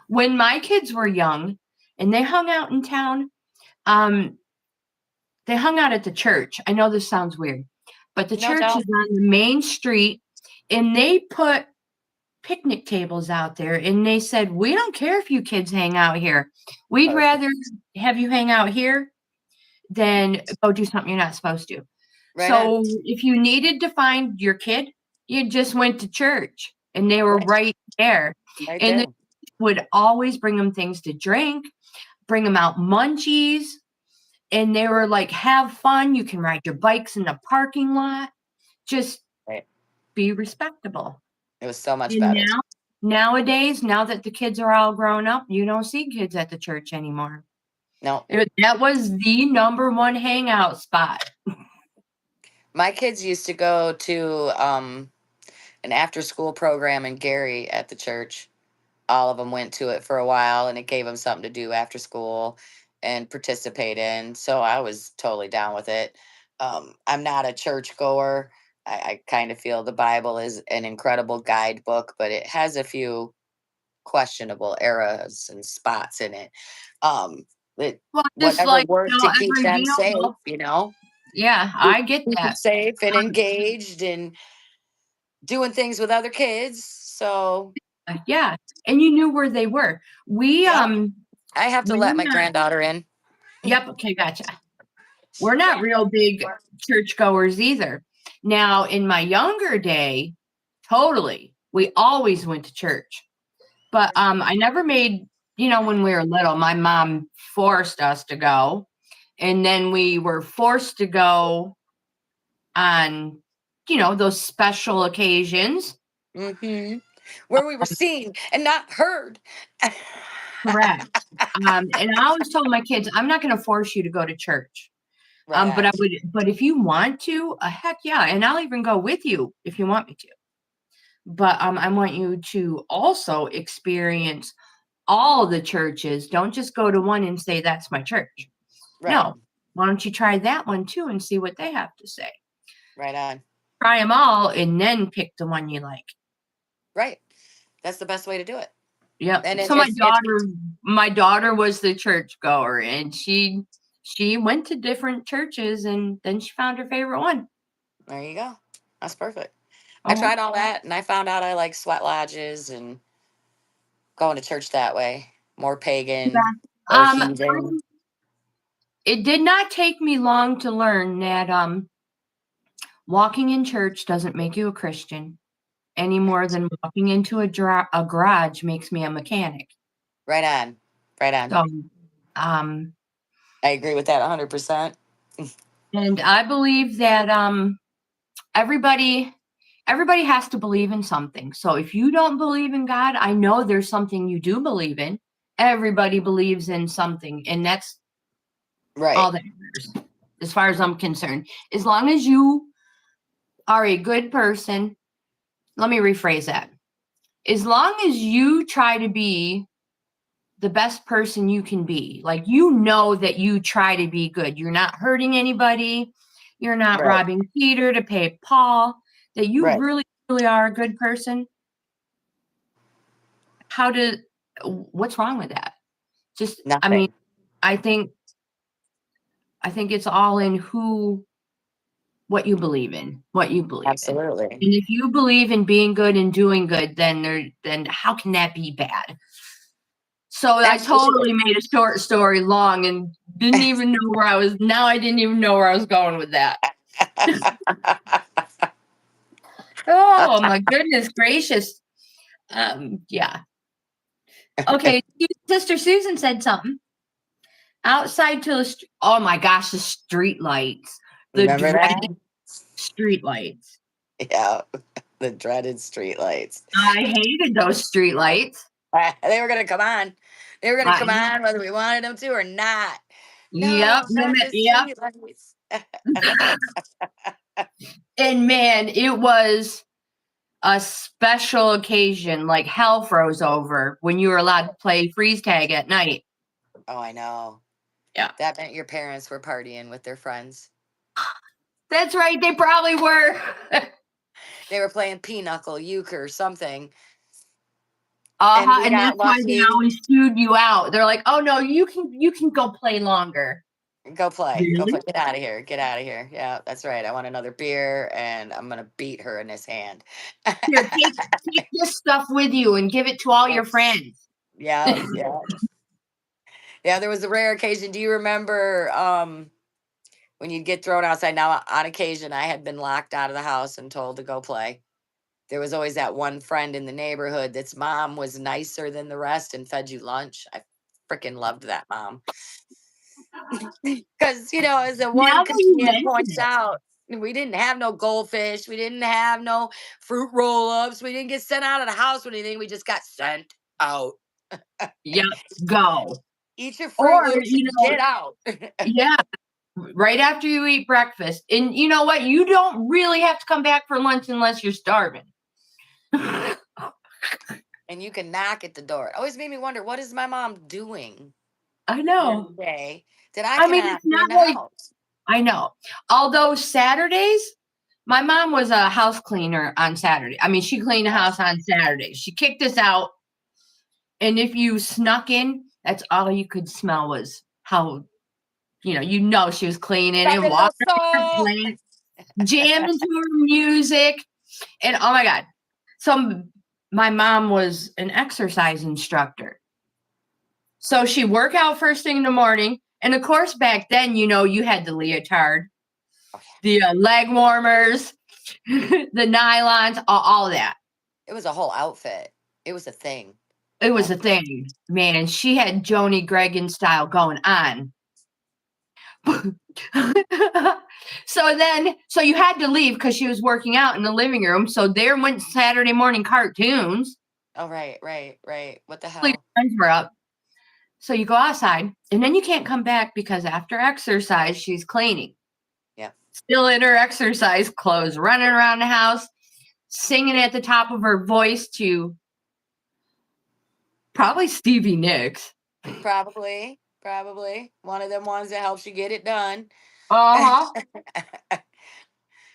When my kids were young and they hung out in town, they hung out at the church. I know this sounds weird, but the No church doubt. is on the main street and they put picnic tables out there and they said, we don't care if you kids hang out here. We'd Perfect. rather have you hang out here than go do something you're not supposed to. Right So on. if you needed to find your kid, you just went to church and they were right there. Right And there. they would always bring them things to drink, bring them out munchies. And they were like, have fun. You can ride your bikes in the parking lot. Just Right. be respectable. It was so much And better. nowadays, now that the kids are all grown up, you don't see kids at the church anymore. No. That was the number one hangout spot. My kids used to go to an after school program in Gary at the church. All of them went to it for a while and it gave them something to do after school and participate in. So I was totally down with it. I'm not a church goer. I kind of feel the Bible is an incredible guidebook, but it has a few questionable eras and spots in it. Just Whatever like, worked to keep every them safe, vehicle. Yeah, I get keep them that. safe and engaged and doing things with other kids. So Yeah, and you knew where they were. We yep. I have to let my not, granddaughter in. Yep. Okay, gotcha. We're not real big churchgoers either. Now, in my younger day, totally, we always went to church. But I never made, when we were little, my mom forced us to go. And then we were forced to go on, those special occasions. Mm-hmm. Where we were seen and not heard. Correct. And I always told my kids, I'm not going to force you to go to church. Right But on. but if you want to, heck yeah. And I'll even go with you if you want me to. But I want you to also experience all the churches. Don't just go to one and say, that's my church. Right. No. Why don't you try that one too and see what they have to say? Right on. Try them all and then pick the one you like. Right. That's the best way to do it. Yep. And So my daughter was the church goer and she went to different churches and then she found her favorite one. There you go. That's perfect. I tried all that and I found out I like sweat lodges and going to church that way. More pagan or heathen. It did not take me long to learn that walking in church doesn't make you a Christian any more than walking into a garage makes me a mechanic. Right on. Right on. So, I agree with that 100%. And I believe that everybody has to believe in something. So if you don't believe in God, I know there's something you do believe in. Everybody believes in something, and that's right. All that matters, as far as I'm concerned. As long as you are a good person, let me rephrase that. As long as you try to be the best person you can be, like that you try to be good. You're not hurting anybody. You're not robbing Peter to pay Paul. That you really, really are a good person. What's wrong with that? Just, nothing. I mean, I think it's all in what you believe in, Absolutely. And if you believe in being good and doing good, then how can that be bad? So I totally made a short story long and didn't even know where I was. Now I didn't even know where I was going with that. Oh my goodness gracious. Yeah. Okay. Sister Susan said something. Outside to the oh my gosh, the street lights. The dreaded street lights. Yeah, the dreaded street lights. I hated those street lights. They were going to come on. They were going to come on whether we wanted them to or not. Yep. And man, it was a special occasion, like hell froze over when you were allowed to play freeze tag at night. Oh, I know. Yeah. That meant your parents were partying with their friends. That's right. They probably were. They were playing pinochle, euchre, something. And got that's why they lucky. always chewed you out. They're like, "Oh no, you can go play longer." Go play. Go Really? play. Get out of here. Get out of here. Yeah, that's right. I want another beer and I'm going to beat her in his hand. Here, take this stuff with you and give it to all your friends. Yeah. Yeah. Yeah. There was a rare occasion. Do you remember when you'd get thrown outside? Now, on occasion, I had been locked out of the house and told to go play. There was always that one friend in the neighborhood that's mom was nicer than the rest and fed you lunch. I freaking loved that mom. Because, as the one Now that you comedian mention points it, out, we didn't have no goldfish. We didn't have no fruit roll ups. We didn't get sent out of the house or anything. We just got sent out. yep, go. Eat your Or, Fruit Loops and get out. yeah, right after you eat breakfast. And you know what? You don't really have to come back for lunch unless you're starving. And you can knock at the door. It always made me wonder, what is my mom doing I know. today that I mean, cannot it's be in not the like, house? I know. Although Saturdays, my mom was a house cleaner on Saturday. I mean, she cleaned the house on Saturdays. She kicked us out. And if you snuck in, that's all you could smell was how, she was cleaning and walking around, playing, jamming to her music. And oh my God. So my mom was an exercise instructor. So she'd work out first thing in the morning. And of course, back then, you had the leotard, the leg warmers, the nylons, all that. It was a whole outfit. It was a thing. It was a thing, man. She had Joni Gregan style going on. So you had to leave because she was working out in the living room. So there went Saturday morning cartoons. Oh, right. What the hell? Friends were up. So you go outside, and then you can't come back because after exercise, she's cleaning. Yeah. Still in her exercise clothes, running around the house, singing at the top of her voice to probably Stevie Nicks. Probably. One of them ones that helps you get it done. Uh-huh.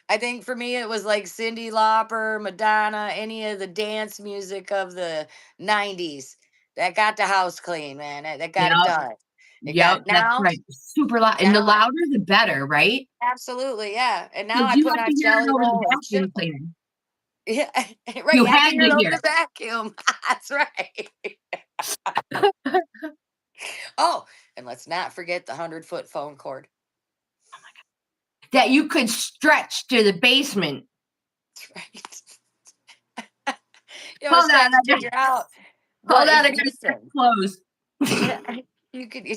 I think for me, it was like Cyndi Lauper, Madonna, any of the dance music of the 90s that got the house clean, man. That got it done. Yep, that's right. Super loud. And the louder, the better, right? Absolutely, yeah. And now I You put have on to hear it Jelly over Roll the and vacuum chill. cleaner. Yeah, right. You You have had to hear it to over hear the vacuum. That's right. Oh, and let's not forget the 100-foot phone cord. Oh my God. That you could stretch to the basement. That's right. Hold on, to figure out. Hold on, I gotta close. You could.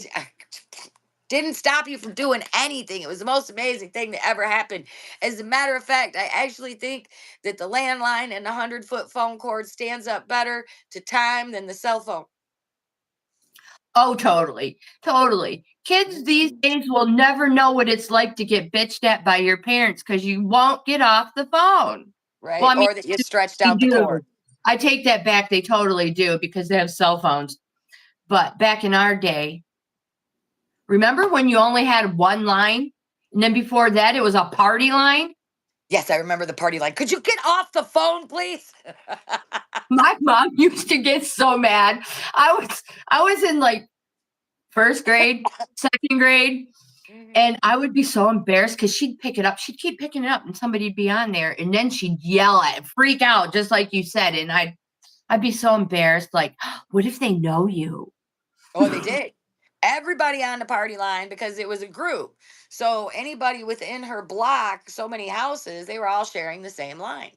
Didn't stop you from doing anything. It was the most amazing thing that ever happened. As a matter of fact, I actually think that the landline and the 100-foot phone cord stands up better to time than the cell phone. Oh, totally. Kids these days will never know what it's like to get bitched at by your parents because you won't get off the phone. Right. Well, I mean, or that you stretched out the cord. I take that back. They totally do because they have cell phones. But back in our day, remember when you only had one line? And then before that, it was a party line? Yes, I remember the party line. Could you get off the phone, please? My mom used to get so mad. I was in like first grade, second grade, and I would be so embarrassed because she'd pick it up. She'd keep picking it up, and somebody'd be on there, and then she'd yell at it, freak out, just like you said. And I'd be so embarrassed. Like, what if they know you? Oh, they did. Everybody on the party line, because it was a group. So anybody within her block, so many houses, they were all sharing the same line.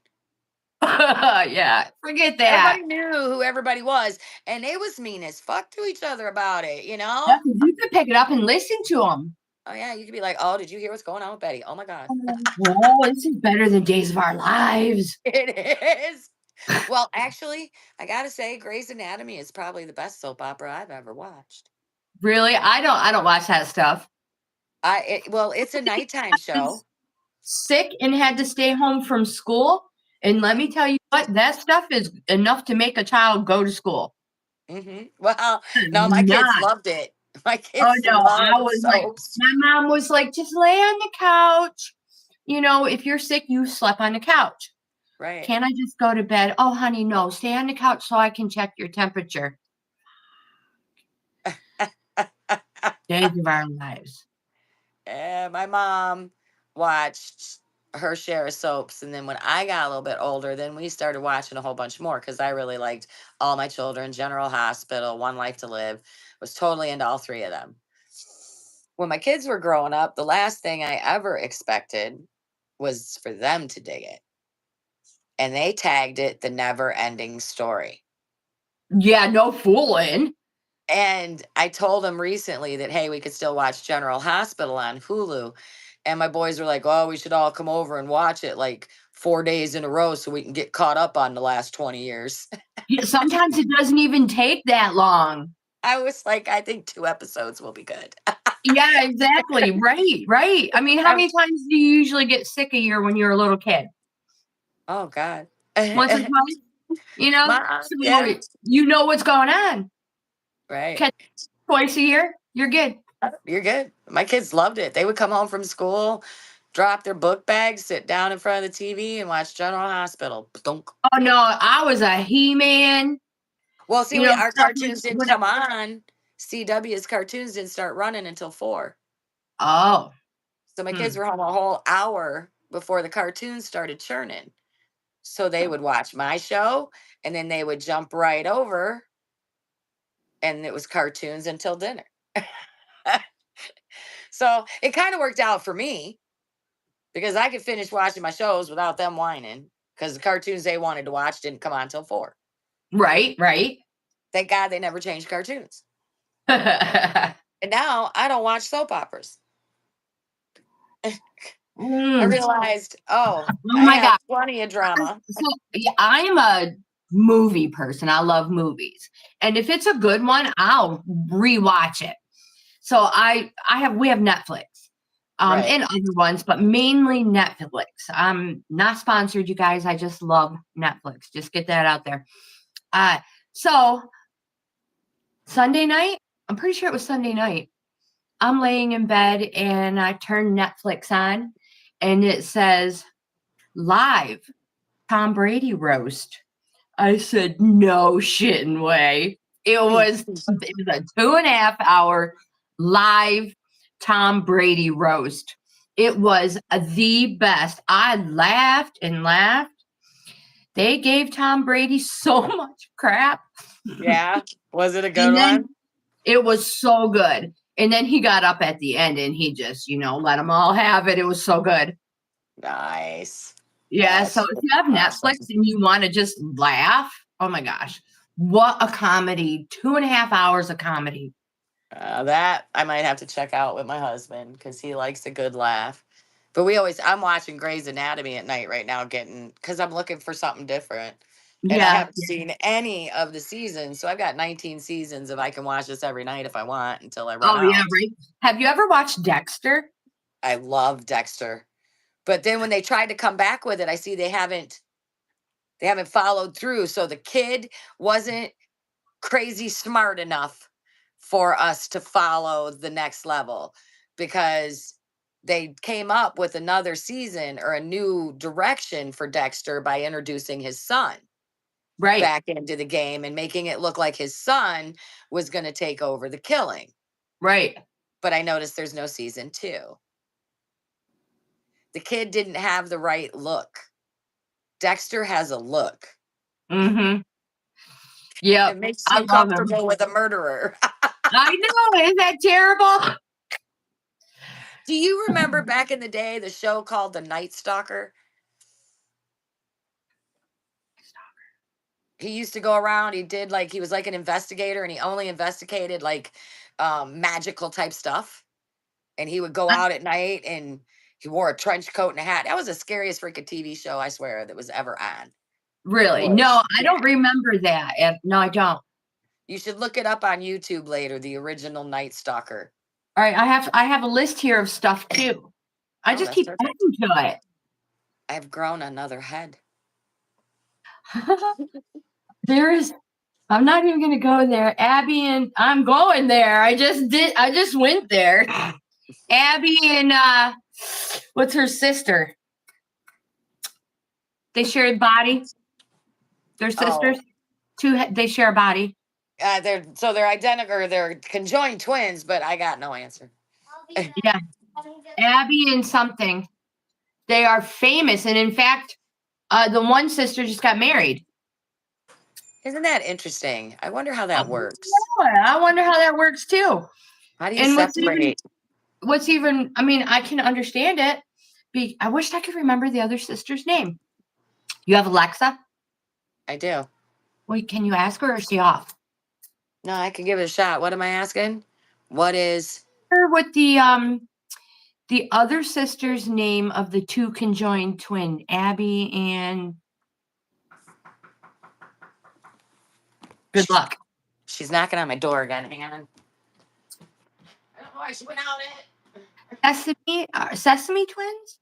Yeah, forget that. Everybody knew who everybody was, and they was mean as fuck to each other about it, Yeah, you could pick it up and listen to them. Oh, yeah, you could be like, oh, did you hear what's going on with Betty? Oh, my God. Oh, this is better than Days of Our Lives. It is. Well, actually, I got to say, Grey's Anatomy is probably the best soap opera I've ever watched. Really? I don't watch that stuff. Well, it's a nighttime show. Sick and had to stay home from school. And let me tell you But that stuff is enough to make a child go to school. Well, no, my kids Not. loved it. My Oh kids no, I loved was like, soaps. my mom was like, just lay on the couch. You know, if you're sick, you slept on the couch. Right. Can I just go to bed? Oh, honey, no, stay on the couch so I can check your temperature. Days of our lives. And my mom watched her share of soaps. And then when I got a little bit older, then we started watching a whole bunch more because I really liked All My Children, General Hospital, One Life to Live. Was totally into all three of them. When my kids were growing up, the last thing I ever expected was for them to dig it. And they tagged it the never ending story. Yeah, no fooling. And I told them recently that, hey, we could still watch General Hospital on Hulu. And my boys were like, oh, we should all come over and watch it like 4 days in a row so we can get caught up on the last 20 years. Yeah, sometimes it doesn't even take that long. I was like, I think 2 episodes will be good. Yeah, exactly. Right. I mean, how many times do you usually get sick a year when you're a little kid? Oh, God. Once or twice? You know? Mom, So yeah, you know what's going on. right. Catch twice a year, you're good. You're good. My kids loved it. They would come home from school, drop their book bags, sit down in front of the TV and watch General Hospital. Dunk. Oh no, I was a He-Man. Well, see, You know, our stuff cartoons didn't when come on. CW's cartoons didn't start running until 4. oh. So my kids were home a whole hour before the cartoons started churning. So they would watch my show and then they would jump right over and it was cartoons until dinner. So it kind of worked out for me because I could finish watching my shows without them whining because the cartoons they wanted to watch didn't come on until 4. Right. Thank God they never changed cartoons. And now I don't watch soap operas. I realized, I my have God. plenty of drama. So yeah, I'm a movie person. I love movies. And if it's a good one, I'll rewatch it. So we have Netflix. Right. And other ones, but mainly Netflix. I'm not sponsored, you guys. I just love Netflix. Just get that out there. So Sunday night, I'm pretty sure it was Sunday night. I'm laying in bed and I turn Netflix on and it says live Tom Brady roast. I said, no shitting way. It was a 2.5 hour live Tom Brady roast. It was the best. I laughed and laughed. They gave Tom Brady so much crap. Yeah. Was it a good And then one? it was so good. And then he got up at the end and he just, let them all have it. It was so good. Nice. Yeah. That's So if you have awesome. Netflix and you want to just laugh, oh my gosh, what a comedy. 2.5 hours of comedy. That I might have to check out with my husband because he likes a good laugh. But I'm watching Grey's Anatomy at night right now, because I'm looking for something different. And I Yeah. haven't seen any of the seasons. So I've got 19 seasons if I can watch this every night if I want until I run Oh, yeah, out. right. Have you ever watched Dexter? I love Dexter. But then when they tried to come back with it, I see they haven't followed through. So the kid wasn't crazy smart enough for us to follow the next level because they came up with another season or a new direction for Dexter by introducing his son Right. back into the game and making it look like his son was going to take over the killing. Right. But I noticed there's no season 2. The kid didn't have the right look. Dexter has a look. Mm-hmm. Yeah. It makes I you love him. comfortable with a murderer. I know. Isn't that terrible? Do you remember back in the day the show called The Night Stalker? He used to go around, he was like an investigator and he only investigated like magical type stuff. And he would go out at night and he wore a trench coat and a hat. That was the scariest freaking TV show, I swear, that was ever on. Really? No, I don't remember that. No, I don't. You should look it up on YouTube later, the original Night Stalker. All right. I have a list here of stuff too. I just That's keep perfect. adding to it. I've grown another head. There is. I'm not even going to go there. Abby and I'm going there. I just went there. Abby and what's her sister? They share a body. They're sisters. They share a body. They're identical, or they're conjoined twins, but I got no answer. Yeah. Abby and something. They are famous, and in fact, the one sister just got married. Isn't that interesting? I wonder how that works. I wonder how that works too. How do you And separate? what's even, I mean, I can understand it. I wish I could remember the other sister's name. You have Alexa? I do. Wait, can you ask her or is she off? No, I can give it a shot. What am I asking? What is What the other sister's name of the two conjoined twin, Abby and good luck. She's knocking on my door again. Hang on. I don't know why she went out Sesame twins?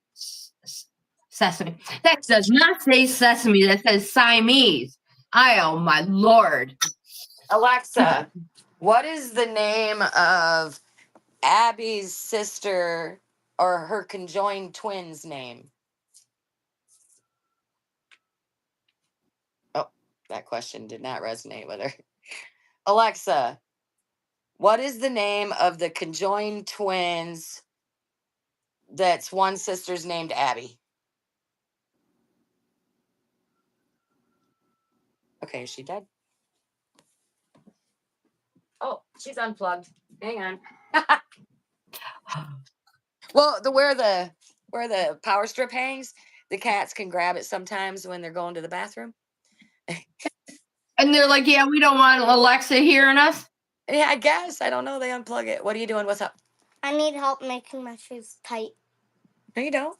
Sesame. That does not say sesame. That says Siamese. Oh my Lord. Alexa, what is the name of Abby's sister or her conjoined twins' name? Oh, that question did not resonate with her. Alexa, what is the name of the conjoined twins that's one sister's named Abby? Okay, is she dead? Oh, she's unplugged. Hang on. Well, where the power strip hangs, the cats can grab it sometimes when they're going to the bathroom. And they're like, yeah, we don't want Alexa hearing us. Yeah, I guess. I don't know. They unplug it. What are you doing? What's up? I need help making my shoes tight. No, you don't.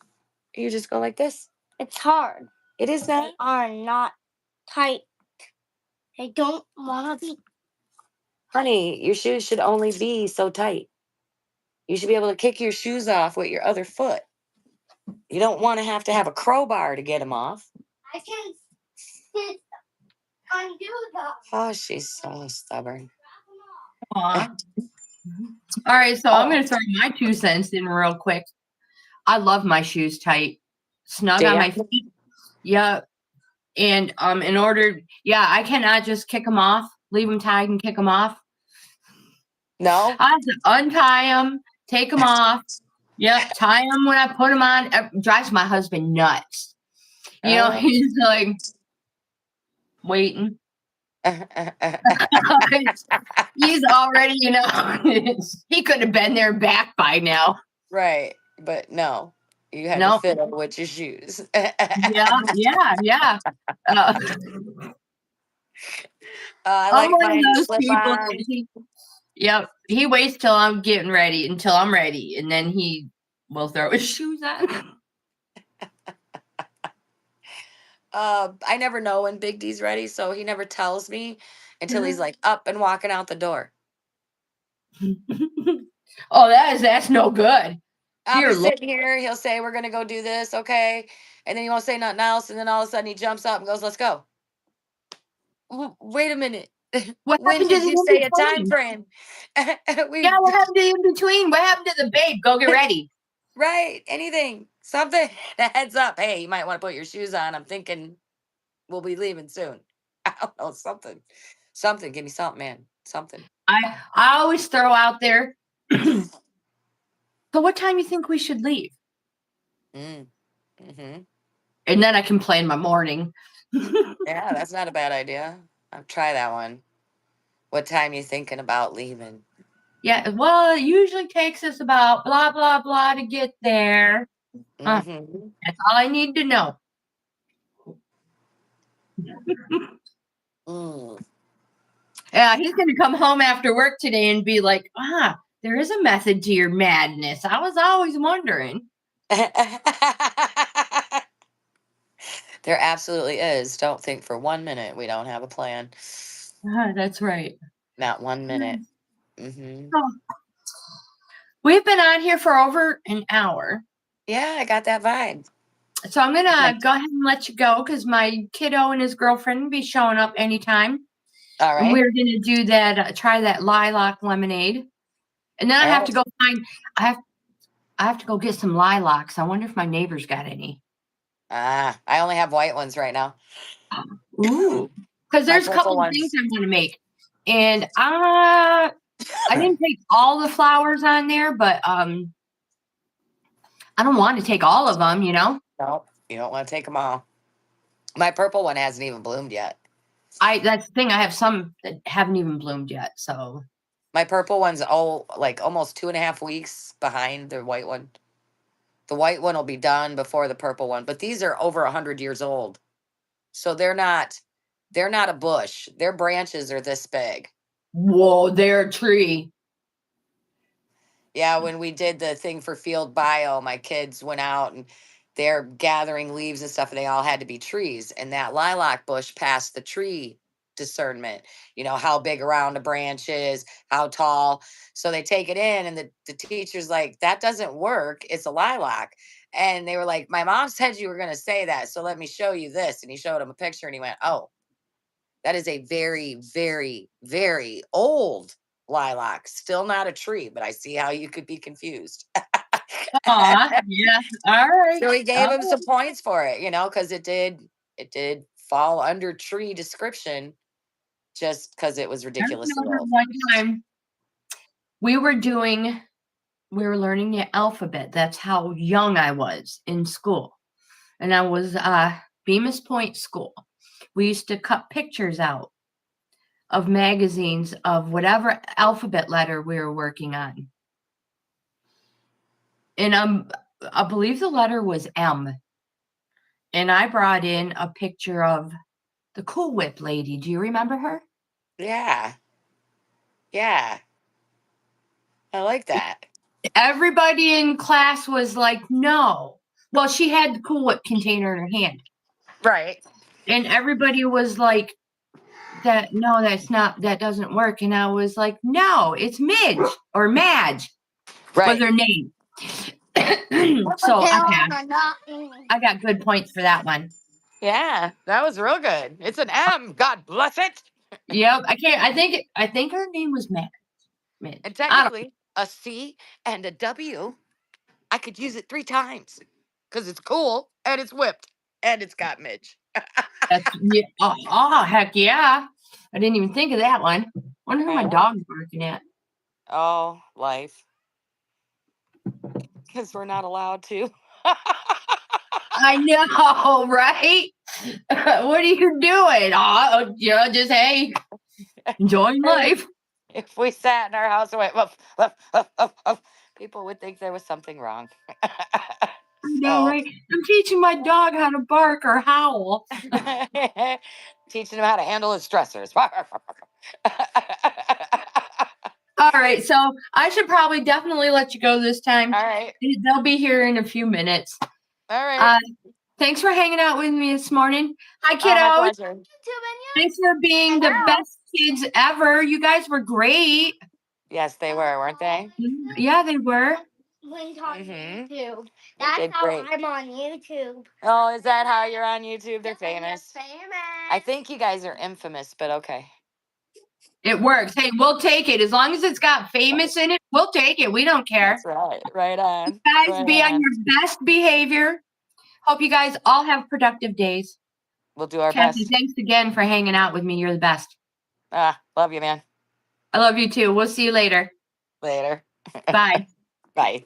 You just go like this. It's hard. It is not. They are not tight. They don't want to be. Honey, your shoes should only be so tight. You should be able to kick your shoes off with your other foot. You don't want to have a crowbar to get them off. I can undo them. Oh, she's so stubborn. Aw. All right, so I'm going to throw my 2 cents in real quick. I love my shoes tight, snug on my feet. Yeah. And I cannot just kick them off, leave them tied and kick them off. No? I have to untie them, take them off. Yep, tie them when I put them on. It drives my husband nuts. You know, he's like waiting. He's already, he could have been there back by now. Right, but no, you had to fit up with your shoes. Yeah. I like one of those slip people. on. Yep, he waits till I'm getting ready, until I'm ready, and then he will throw his shoes on. I never know when Big D's ready, so he never tells me until he's like up and walking out the door. Oh, that's no good. I'll be sitting here. He'll say, "We're gonna go do this, okay?" And then he won't say nothing else, and then all of a sudden he jumps up and goes, "Let's go." Wait a minute. What when happened to did you say a time frame? What happened to the in between? What happened to the babe? Go get ready. Right. Anything. Something. A heads up. Hey, you might want to put your shoes on. I'm thinking we'll be leaving soon. I don't know. Something. Something. Give me something, man. Something. I always throw out there. So what time you think we should leave? Mm-hmm. And then I can plan my morning. Yeah, that's not a bad idea. I'll try that one. What time you thinking about leaving? Yeah, well, it usually takes us about blah, blah, blah to get there. That's all I need to know. Yeah, he's going to come home after work today and be like, there is a method to your madness. I was always wondering. There absolutely is. Don't think for 1 minute we don't have a plan. That's right. Not 1 minute. We've been on here for over an hour. Yeah, I got that vibe. So I'm gonna go ahead and let you go because my kiddo and his girlfriend will be showing up anytime. All And right. we're gonna do that. Try that lilac lemonade, and then I have to go find. I have to go get some lilacs. I wonder if my neighbor's got any. I only have white ones right now. Ooh, because there's a couple of things I want to make, and I didn't take all the flowers on there, but I don't want to take all of them. No, you don't want to take them all. My purple one hasn't even bloomed yet. That's the thing. I have some that haven't even bloomed yet. So my purple one's like almost 2.5 weeks behind the white one. The white one will be done before the purple one, but these are over 100 years old. So they're not a bush. Their branches are this big. Whoa, they're a tree. Yeah, when we did the thing for Field Bio, my kids went out and they're gathering leaves and stuff, and they all had to be trees. And that lilac bush passed the tree discernment, how big around a branch is, how tall. So they take it in, and the teacher's like, that doesn't work. It's a lilac. And they were like, my mom said you were going to say that. So let me show you this. And he showed him a picture and he went, oh, that is a very, very, very old lilac. Still not a tree, but I see how you could be confused. Aw, yeah. All right. So we gave him some points for it, because it did fall under tree description just because it was ridiculously old. One time we were learning the alphabet. That's how young I was in school. And I was Bemis Point School. We used to cut pictures out of magazines of whatever alphabet letter we were working on. And I believe the letter was M. And I brought in a picture of the Cool Whip lady. Do you remember her? Yeah. Yeah. I like that. Everybody in class was like, no. Well, she had the Cool Whip container in her hand. Right. And everybody was like, that doesn't work. And I was like, no, it's Midge or Madge. Right. Was her name. So I got good points for that one. Yeah, that was real good. It's an M. God bless it. Yep. I think her name was Madge. And technically, a C and a W, I could use it 3 times because it's cool and it's whipped and it's got Midge. Heck yeah. I didn't even think of that one. Wonder who my dog's barking at. Oh, life. Because we're not allowed to. I know, right? What are you doing? Just hey, enjoying life. If we sat in our house and went, woof, woof, woof, woof, woof, people would think there was something wrong. No, right? I'm teaching my dog how to bark or howl. Teaching him how to handle his stressors. All right, so I should probably definitely let you go this time. All right. They'll be here in a few minutes. All right. Thanks for hanging out with me this morning. Hi, kiddos. My pleasure. Thanks for being the best kids ever. You guys were great. Yes, they were, weren't they? Yeah, they were. YouTube. That's how I'm on YouTube. Oh, is that how you're on YouTube? They're famous. I think you guys are infamous, but okay. It works. Hey, we'll take it. As long as it's got famous in it, we'll take it. We don't care. That's right. Right on. You guys be on your best behavior. Hope you guys all have productive days. We'll do our Kathy, best. thanks again for hanging out with me. You're the best. Love you, man. I love you too. We'll see you later. Later. Bye. Bye.